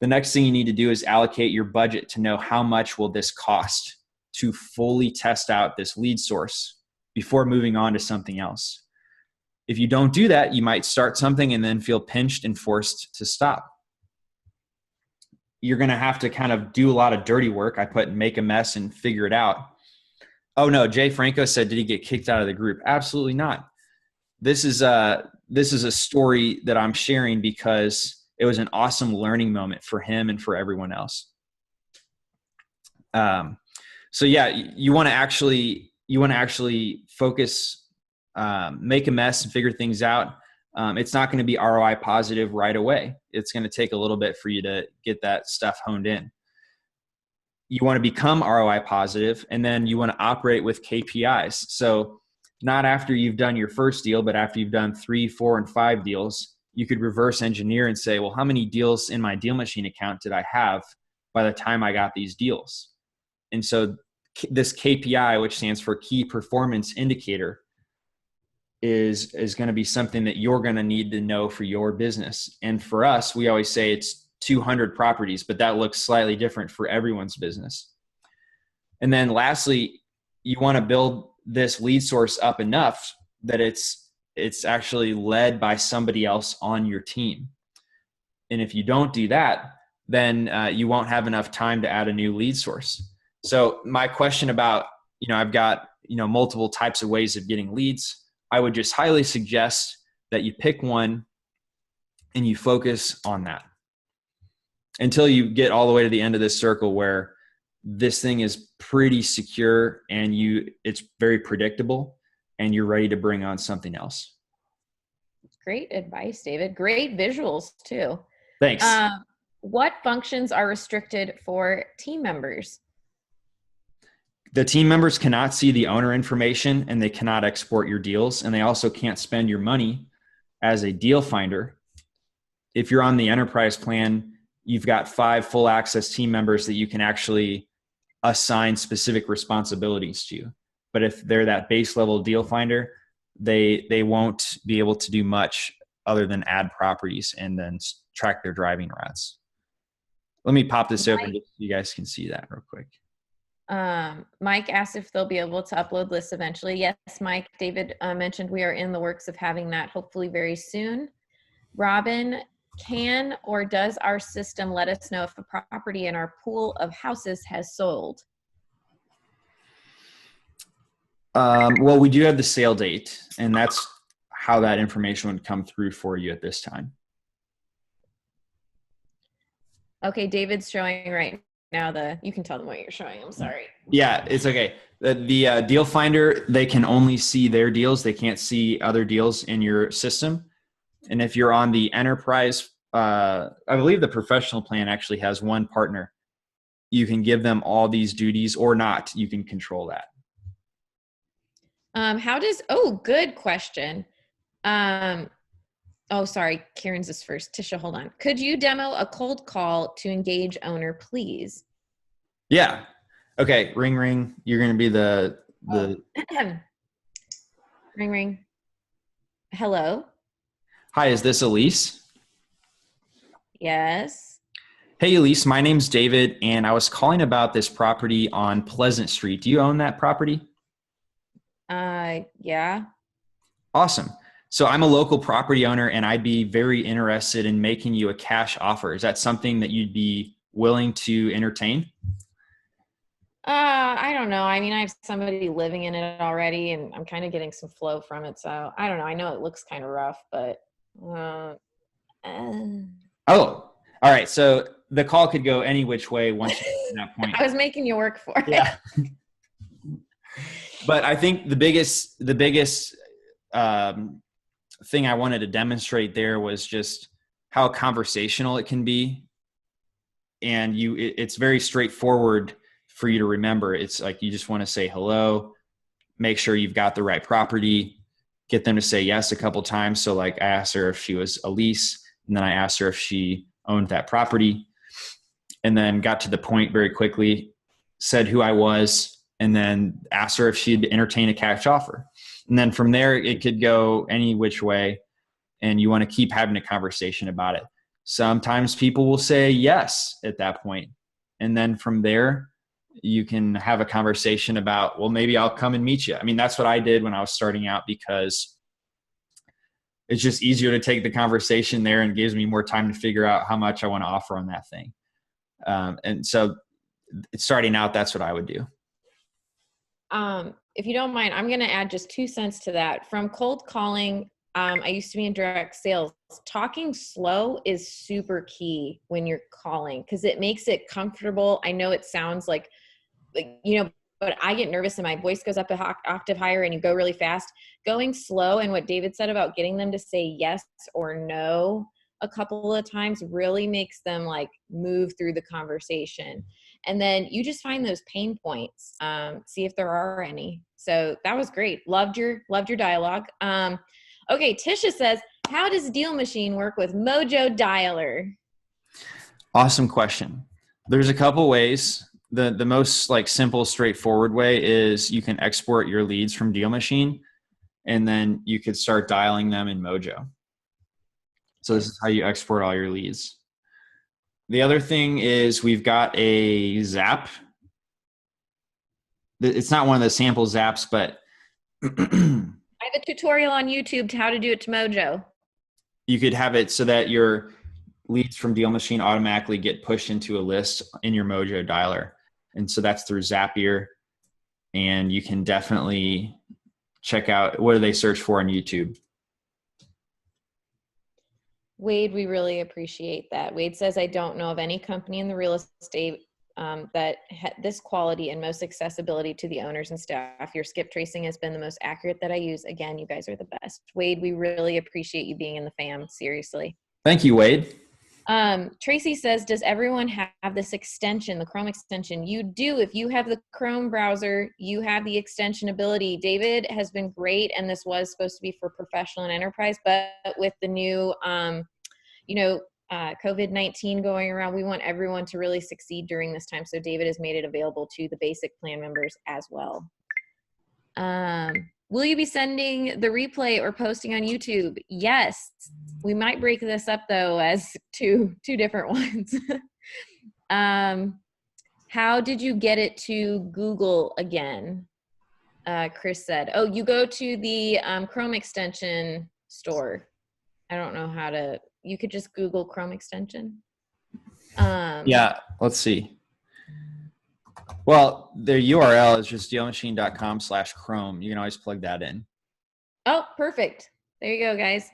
The next thing you need to do is allocate your budget to know how much will this cost to fully test out this lead source before moving on to something else. If you don't do that, you might start something and then feel pinched and forced to stop. You're going to have to kind of do a lot of dirty work. I put make a mess and figure it out. Oh no, Jay Franco said, did he get kicked out of the group? Absolutely not. This is a story that I'm sharing because it was an awesome learning moment for him and for everyone else. So yeah, you want to actually focus, make a mess and figure things out. It's not going to be ROI positive right away. It's going to take a little bit for you to get that stuff honed in. You want to become ROI positive, and then you want to operate with KPIs. So not after you've done your first deal, but after you've done 3, 4, and 5 deals, you could reverse engineer and say, well, how many deals in my DealMachine account did I have by the time I got these deals? And so this KPI, which stands for Key Performance Indicator, is going to be something that you're going to need to know for your business. And for us, we always say it's 200 properties, but that looks slightly different for everyone's business. And then lastly, you want to build this lead source up enough that it's actually led by somebody else on your team. And if you don't do that, then you won't have enough time to add a new lead source. So my question about, I've got, multiple types of ways of getting leads. I would just highly suggest that you pick one and you focus on that until you get all the way to the end of this circle where this thing is pretty secure and it's very predictable and you're ready to bring on something else. Great advice, David. Great visuals too. Thanks. What functions are restricted for team members? The team members cannot see the owner information and they cannot export your deals. And they also can't spend your money as a deal finder. If you're on the enterprise plan, you've got 5 full access team members that you can actually assign specific responsibilities to. But if they're that base level deal finder, they won't be able to do much other than add properties and then track their driving routes. Let me pop this open so you guys can see that real quick. Mike asked if they'll be able to upload lists eventually. Yes, Mike. David mentioned we are in the works of having that hopefully very soon. Robin, can or does our system let us know if a property in our pool of houses has sold? Well, we do have the sale date, and that's how that information would come through for you at this time. Okay, David's showing right now you can tell them what you're showing. I'm sorry. Yeah, it's okay. The deal finder, they can only see their deals. They can't see other deals in your system. And if you're on the enterprise, I believe the professional plan actually has one partner. You can give them all these duties or not. You can control that. Good question. Oh, sorry. Karen's is first. Tisha, hold on. Could you demo a cold call to engage owner, please? Yeah. Okay. Ring, ring. You're going to be the. Ring, ring. Hello. Hi, is this Elise? Yes. Hey, Elise, my name's David, and I was calling about this property on Pleasant Street. Do you own that property? Yeah. Awesome. So I'm a local property owner, and I'd be very interested in making you a cash offer. Is that something that you'd be willing to entertain? I don't know. I mean, I have somebody living in it already, and I'm kind of getting some flow from it. So I don't know. I know it looks kind of rough, but Oh, all right. So the call could go any which way once you get to that point. I was making you work for it. Yeah. But I think the biggest thing I wanted to demonstrate there was just how conversational it can be. And it's very straightforward for you to remember. It's like, you just want to say hello, make sure you've got the right property, get them to say yes a couple times. So like I asked her if she was Elise, and then I asked her if she owned that property, and then got to the point very quickly, said who I was, and then asked her if she'd entertain a cash offer. And then from there, it could go any which way, and you want to keep having a conversation about it. Sometimes people will say yes at that point. And then from there, you can have a conversation about, well, maybe I'll come and meet you. I mean, that's what I did when I was starting out, because it's just easier to take the conversation there and gives me more time to figure out how much I want to offer on that thing. And so starting out, that's what I would do. If you don't mind, I'm going to add just 2 cents to that. From cold calling, I used to be in direct sales. Talking slow is super key when you're calling, because it makes it comfortable. I know it sounds like, but I get nervous and my voice goes up an octave higher and you go really fast. Going slow, and what David said about getting them to say yes or no a couple of times really makes them like move through the conversation. And then you just find those pain points, see if there are any. So that was great. Loved your dialogue. Okay, Tisha says, how does DealMachine work with Mojo Dialer? Awesome question. There's a couple ways. The most like simple, straightforward way is you can export your leads from DealMachine, and then you could start dialing them in Mojo. So this is how you export all your leads. The other thing is we've got a Zap. It's not one of the sample Zaps, but I have a tutorial on YouTube to how to do it to Mojo. You could have it so that your leads from DealMachine automatically get pushed into a list in your Mojo dialer. And so that's through Zapier. And you can definitely check out, what do they search for on YouTube? Wade, we really appreciate that. Wade says, I don't know of any company in the real estate that had this quality and most accessibility to the owners and staff. Your skip tracing has been the most accurate that I use. Again, you guys are the best. Wade, we really appreciate you being in the fam. Seriously. Thank you, Wade. Tracy says, does everyone have this extension, the Chrome extension? You do. If you have the Chrome browser, you have the extension ability. David has been great, and this was supposed to be for professional and enterprise, but with the new, COVID-19 going around, we want everyone to really succeed during this time. So David has made it available to the basic plan members as well. Will you be sending the replay or posting on YouTube? Yes. We might break this up though as two different ones. How did you get it to Google again? Chris said, oh, you go to the Chrome extension store. I don't know how to, you could just Google Chrome extension. Yeah, let's see. Well, their URL is just dealmachine.com/Chrome. You can always plug that in. Oh, perfect. There you go, guys.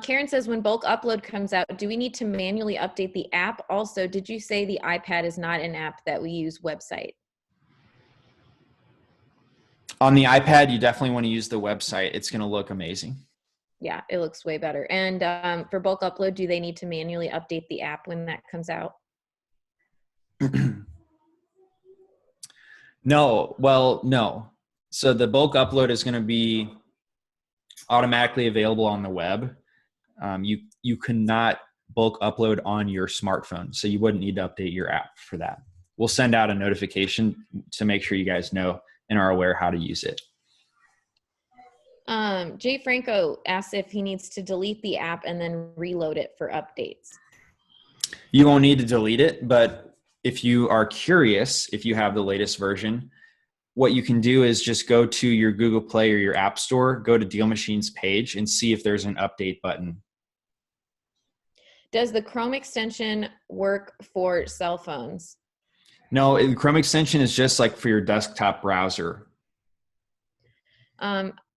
Karen says, when bulk upload comes out, do we need to manually update the app? Also, did you say the iPad is not an app that we use website? On the iPad, you definitely want to use the website. It's going to look amazing. Yeah, it looks way better. And for bulk upload, do they need to manually update the app when that comes out? No. So the bulk upload is going to be automatically available on the web. you cannot bulk upload on your smartphone. So you wouldn't need to update your app for that. We'll send out a notification to make sure you guys know and are aware how to use it. Jay Franco asks if he needs to delete the app and then reload it for updates. You won't need to delete it, but if you are curious, if you have the latest version, what you can do is just go to your Google Play or your App Store, go to DealMachine's page and see if there's an update button. Does the Chrome extension work for cell phones? No, the Chrome extension is just like for your desktop browser.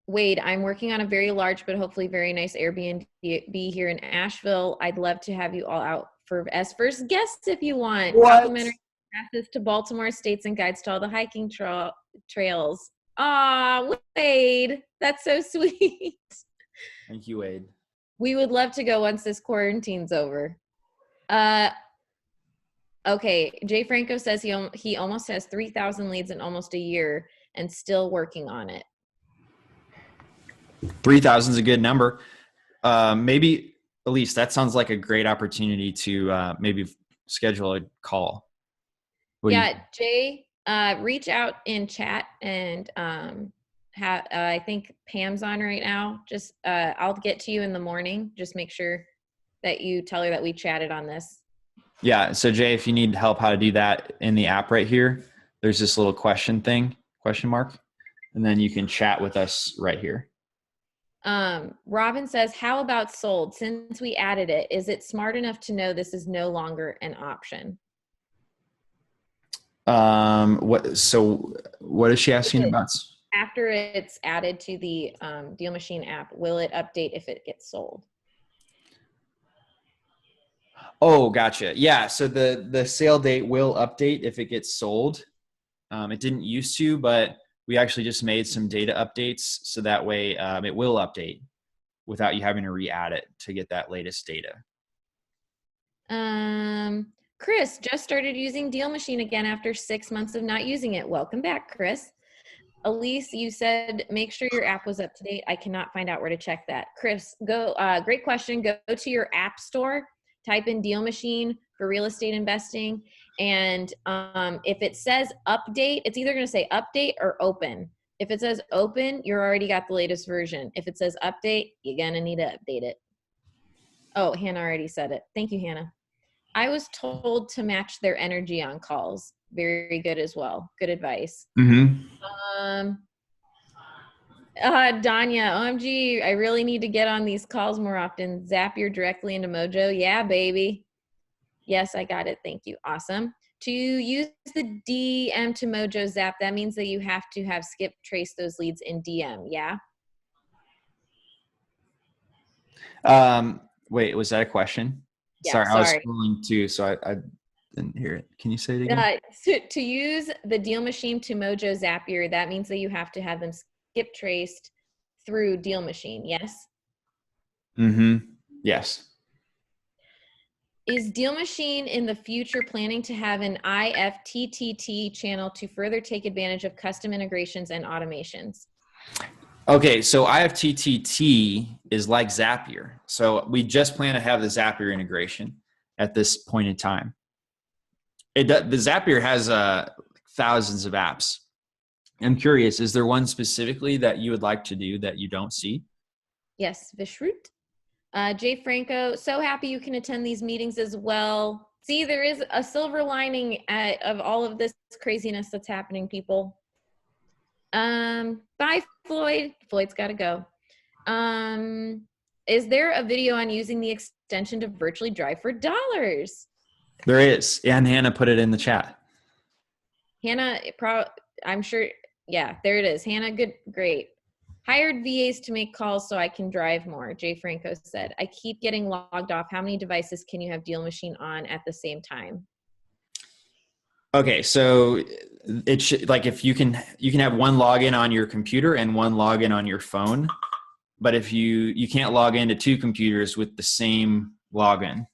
Wade, I'm working on a very large but hopefully very nice Airbnb here in Asheville. I'd love to have you all out as first guests if you want. What? Complimentary passes to Baltimore, states, and guides to all the hiking trails. Aw, Wade, that's so sweet. Thank you, Wade. We would love to go once this quarantine's over. Okay, Jay Franco says he almost has 3,000 leads in almost a year and still working on it. 3,000 is a good number. Maybe, Elise, that sounds like a great opportunity to maybe schedule a call. Jay, reach out in chat and I think Pam's on right now. Just I'll get to you in the morning. Just make sure that you tell her that we chatted on this. Yeah. So Jay, if you need help how to do that in the app right here, there's this little question mark, and then you can chat with us right here. Robin says, how about sold? Since we added it, is it smart enough to know this is no longer an option? What is she asking about? After it's added to the DealMachine app, will it update if it gets sold? Oh, gotcha. Yeah. So the sale date will update if it gets sold. It didn't used to, but we actually just made some data updates. So that way it will update without you having to re-add it to get that latest data. Chris just started using DealMachine again after 6 months of not using it. Welcome back, Chris. Elise, you said make sure your app was up to date. I cannot find out where to check that. Chris, great question. Go to your app store, type in DealMachine for real estate investing. And if it says update, it's either going to say update or open. If it says open, you're already got the latest version. If it says update, you're going to need to update it. Oh, Hannah already said it. Thank you, Hannah. I was told to match their energy on calls. Very good as well. Good advice. Mm-hmm. Danya, OMG, I really need to get on these calls more often. Zapier directly into Mojo. Yeah, baby. Yes, I got it. Thank you. Awesome. To use the DM to Mojo Zap, that means that you have to have skip trace those leads in DM. Yeah. Wait, was that a question? Yeah, sorry, I was scrolling too, so I didn't hear it. Can you say it again? To use the DealMachine to Mojo Zapier, that means that you have to have them skip traced through DealMachine. Yes. Mm-hmm. Yes. Is DealMachine in the future planning to have an IFTTT channel to further take advantage of custom integrations and automations? Okay, so IFTTT is like Zapier. So we just plan to have the Zapier integration at this point in time. The Zapier has thousands of apps. I'm curious, is there one specifically that you would like to do that you don't see? Yes, Vishrut. Jay Franco, so happy you can attend these meetings as well. See, there is a silver lining of all of this craziness that's happening, people. Bye, Floyd. Floyd's got to go. Is there a video on using the extension to virtually drive for dollars? There is, and Hannah put it in the chat. Hannah, I'm sure, yeah, there it is. Hannah, good, great. Hired VAs to make calls so I can drive more, Jay Franco said. I keep getting logged off. How many devices can you have DealMachine on at the same time? Okay, so it should, like, if you can have one login on your computer and one login on your phone, but if you can't log into two computers with the same login.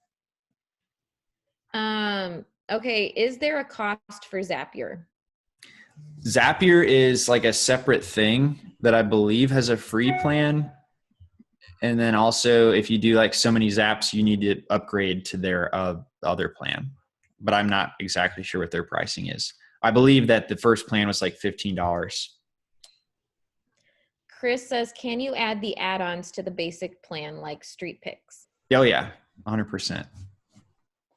Okay, is there a cost for Zapier? Zapier is like a separate thing that I believe has a free plan, And then also if you do like so many zaps, you need to upgrade to their other plan. But I'm not exactly sure what their pricing is. I believe that the first plan was like $15. Chris says, can you add the add-ons to the basic plan like street picks? Oh yeah, 100%.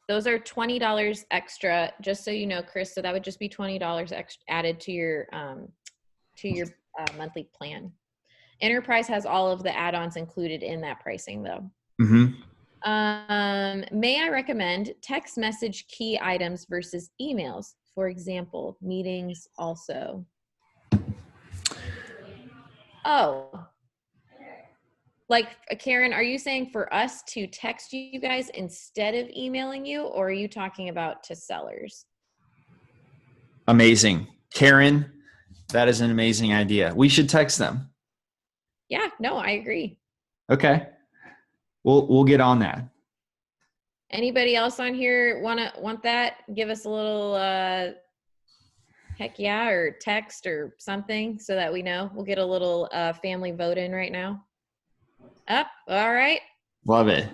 Those are $20 extra, just so you know, Chris. So that would just be $20 extra added to your monthly plan. Enterprise has all of the add-ons included in that pricing, though. Mm-hmm. May I recommend text message key items versus emails? For example, meetings also. Oh, like Karen, are you saying for us to text you guys instead of emailing you, or are you talking about to sellers? Amazing. Karen, that is an amazing idea. We should text them. Yeah, no, I agree. Okay. We'll get on that. Anybody else on here want that? Give us a little heck yeah, or text or something so that we know. We'll get a little family vote in right now. Up, all right. Love it.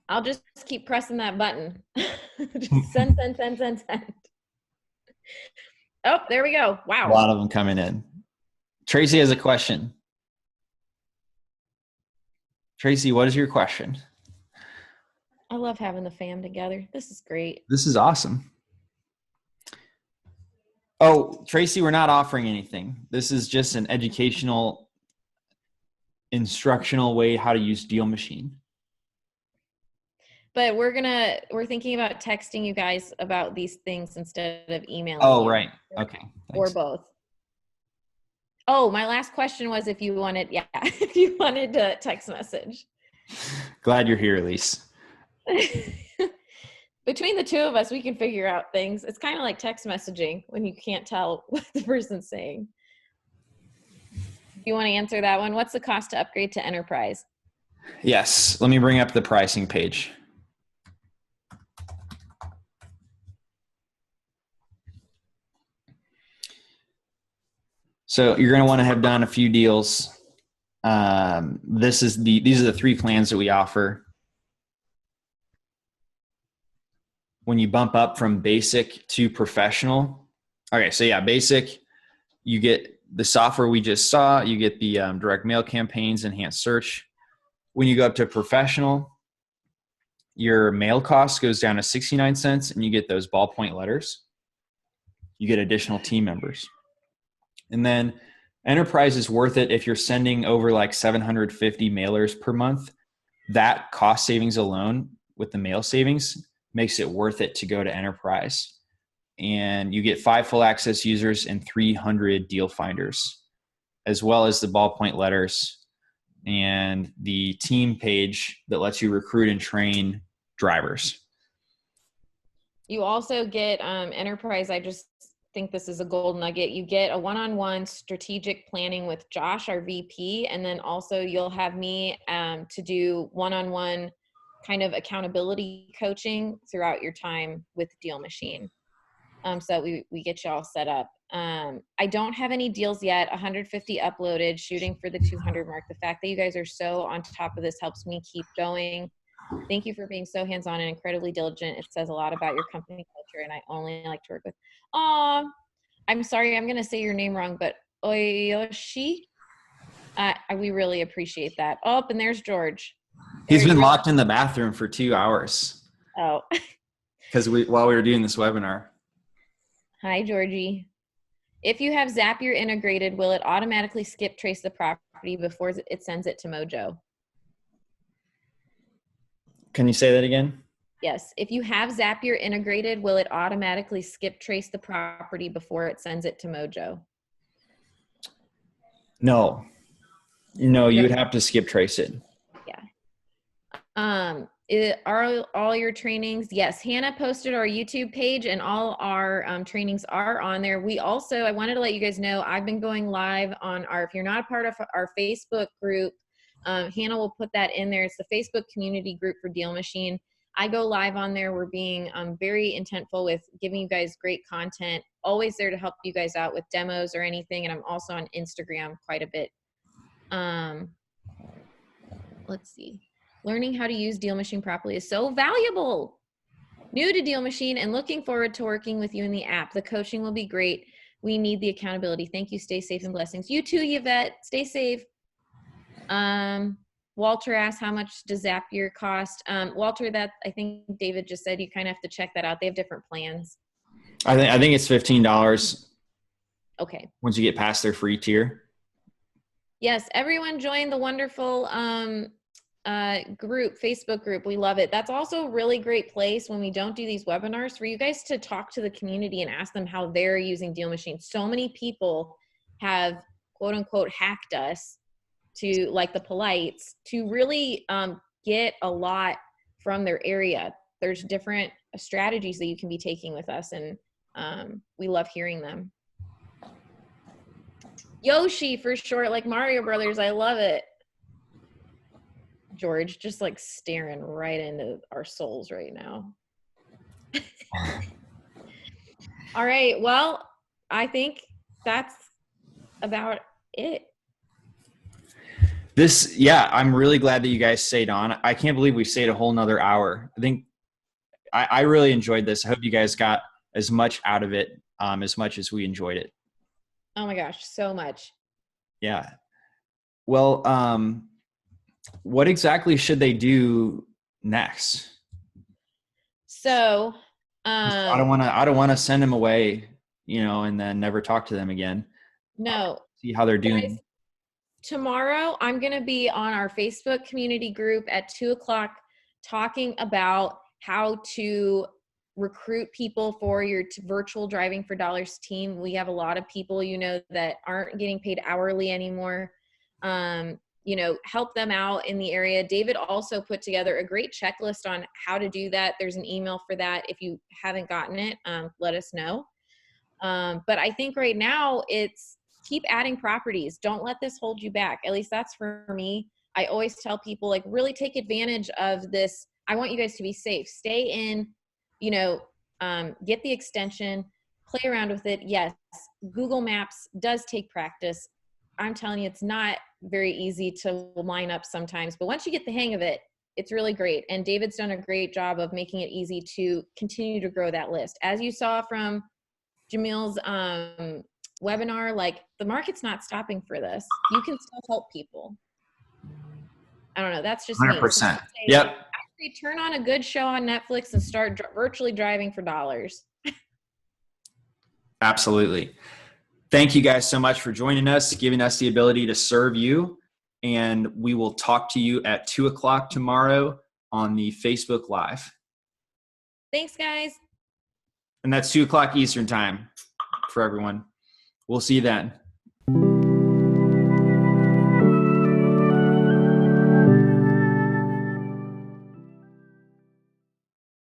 I'll just keep pressing that button. Just send. Oh, there we go. Wow. A lot of them coming in. Tracy has a question. Tracy, what is your question? I love having the fam together. This is great. This is awesome. Oh, Tracy, we're not offering anything. This is just an educational, instructional way how to use DealMachine. But we're thinking about texting you guys about these things instead of emailing. Oh, you. right. Okay. Or Thanks. both. Oh, my last question was if you wanted to text message. Glad you're here, Elise. Between the two of us, we can figure out things. It's kind of like text messaging when you can't tell what the person's saying. You want to answer that one? What's the cost to upgrade to enterprise? Yes. Let me bring up the pricing page. So you're going to want to have done a few deals. These are the 3 plans that we offer. When you bump up from basic to professional. Okay, so yeah, basic, you get the software we just saw, you get the direct mail campaigns, enhanced search. When you go up to professional, your mail cost goes down to 69 cents and you get those ballpoint letters. You get additional team members. And then enterprise is worth it if you're sending over like 750 mailers per month. That cost savings alone with the mail savings makes it worth it to go to enterprise. And you get 5 full access users and 300 deal finders, as well as the ballpoint letters and the team page that lets you recruit and train drivers. You also get enterprise. I just think this is a gold nugget. You get a one-on-one strategic planning with Josh, our VP, and then also you'll have me to do one-on-one kind of accountability coaching throughout your time with DealMachine. So that we get you all set up. I don't have any deals yet, 150 uploaded, shooting for the 200 mark. The fact that you guys are so on top of this helps me keep going. Thank you for being so hands-on and incredibly diligent. It says a lot about your company culture, and I only like to work with. I'm sorry, I'm going to say your name wrong, but Oyoshi, we really appreciate that. Oh, and there's George. He's been locked in the bathroom for 2 hours. Oh. Because while we were doing this webinar. Hi, Georgie. If you have Zapier integrated, will it automatically skip trace the property before it sends it to Mojo? Can you say that again? Yes. If you have Zapier integrated, will it automatically skip trace the property before it sends it to Mojo? No. No, you would have to skip trace it. Yeah. Are all your trainings? Yes. Hannah posted our YouTube page and all our trainings are on there. We also, I wanted to let you guys know, I've been going live on if you're not a part of our Facebook group, Hannah will put that in there. It's the Facebook community group for DealMachine. I go live on there. We're being very intentful with giving you guys great content, always there to help you guys out with demos or anything. And I'm also on Instagram quite a bit. let's see. Learning how to use DealMachine properly is so valuable. New to DealMachine and looking forward to working with you in the app. The coaching will be great. We need the accountability. Thank you. Stay safe and blessings. You too, Yvette. Stay safe. Walter asked, how much does Zapier cost? Walter, that I think David just said, you kind of have to check that out. They have different plans. I think it's $15. Okay. Once you get past their free tier. Yes, everyone join the wonderful group, Facebook group. We love it. That's also a really great place when we don't do these webinars for you guys to talk to the community and ask them how they're using DealMachine. So many people have quote unquote hacked us to, like the polites, to really get a lot from their area. There's different strategies that you can be taking with us, and we love hearing them. Yoshi for short, like Mario Brothers. I love it. George, just like staring right into our souls right now. All right. Well, I think that's about it. I'm really glad that you guys stayed on. I can't believe we stayed a whole nother hour. I think I really enjoyed this. I hope you guys got as much out of it, as much as we enjoyed it. Oh my gosh, so much. Yeah. Well, what exactly should they do next? So, I don't want to send them away, and then never talk to them again. No. See how they're doing. Tomorrow, I'm going to be on our Facebook community group at 2:00 talking about how to recruit people for your virtual Driving for Dollars team. We have a lot of people, that aren't getting paid hourly anymore. Help them out in the area. David also put together a great checklist on how to do that. There's an email for that. If you haven't gotten it, let us know. But I think right now it's keep adding properties. Don't let this hold you back. At least that's for me. I always tell people, like, really take advantage of this. I want you guys to be safe. Stay in, get the extension, play around with it. Yes, Google Maps does take practice. I'm telling you, it's not very easy to line up sometimes, but once you get the hang of it, it's really great. And David's done a great job of making it easy to continue to grow that list. As you saw from Jamil's webinar, like, the market's not stopping for this. You can still help people. I don't know. That's just 100%. Me. Yep. Actually, turn on a good show on Netflix and start virtually driving for dollars. Absolutely. Thank you guys so much for joining us, giving us the ability to serve you. And we will talk to you at 2:00 tomorrow on the Facebook Live. Thanks, guys. And that's 2:00 Eastern time for everyone. We'll see you then.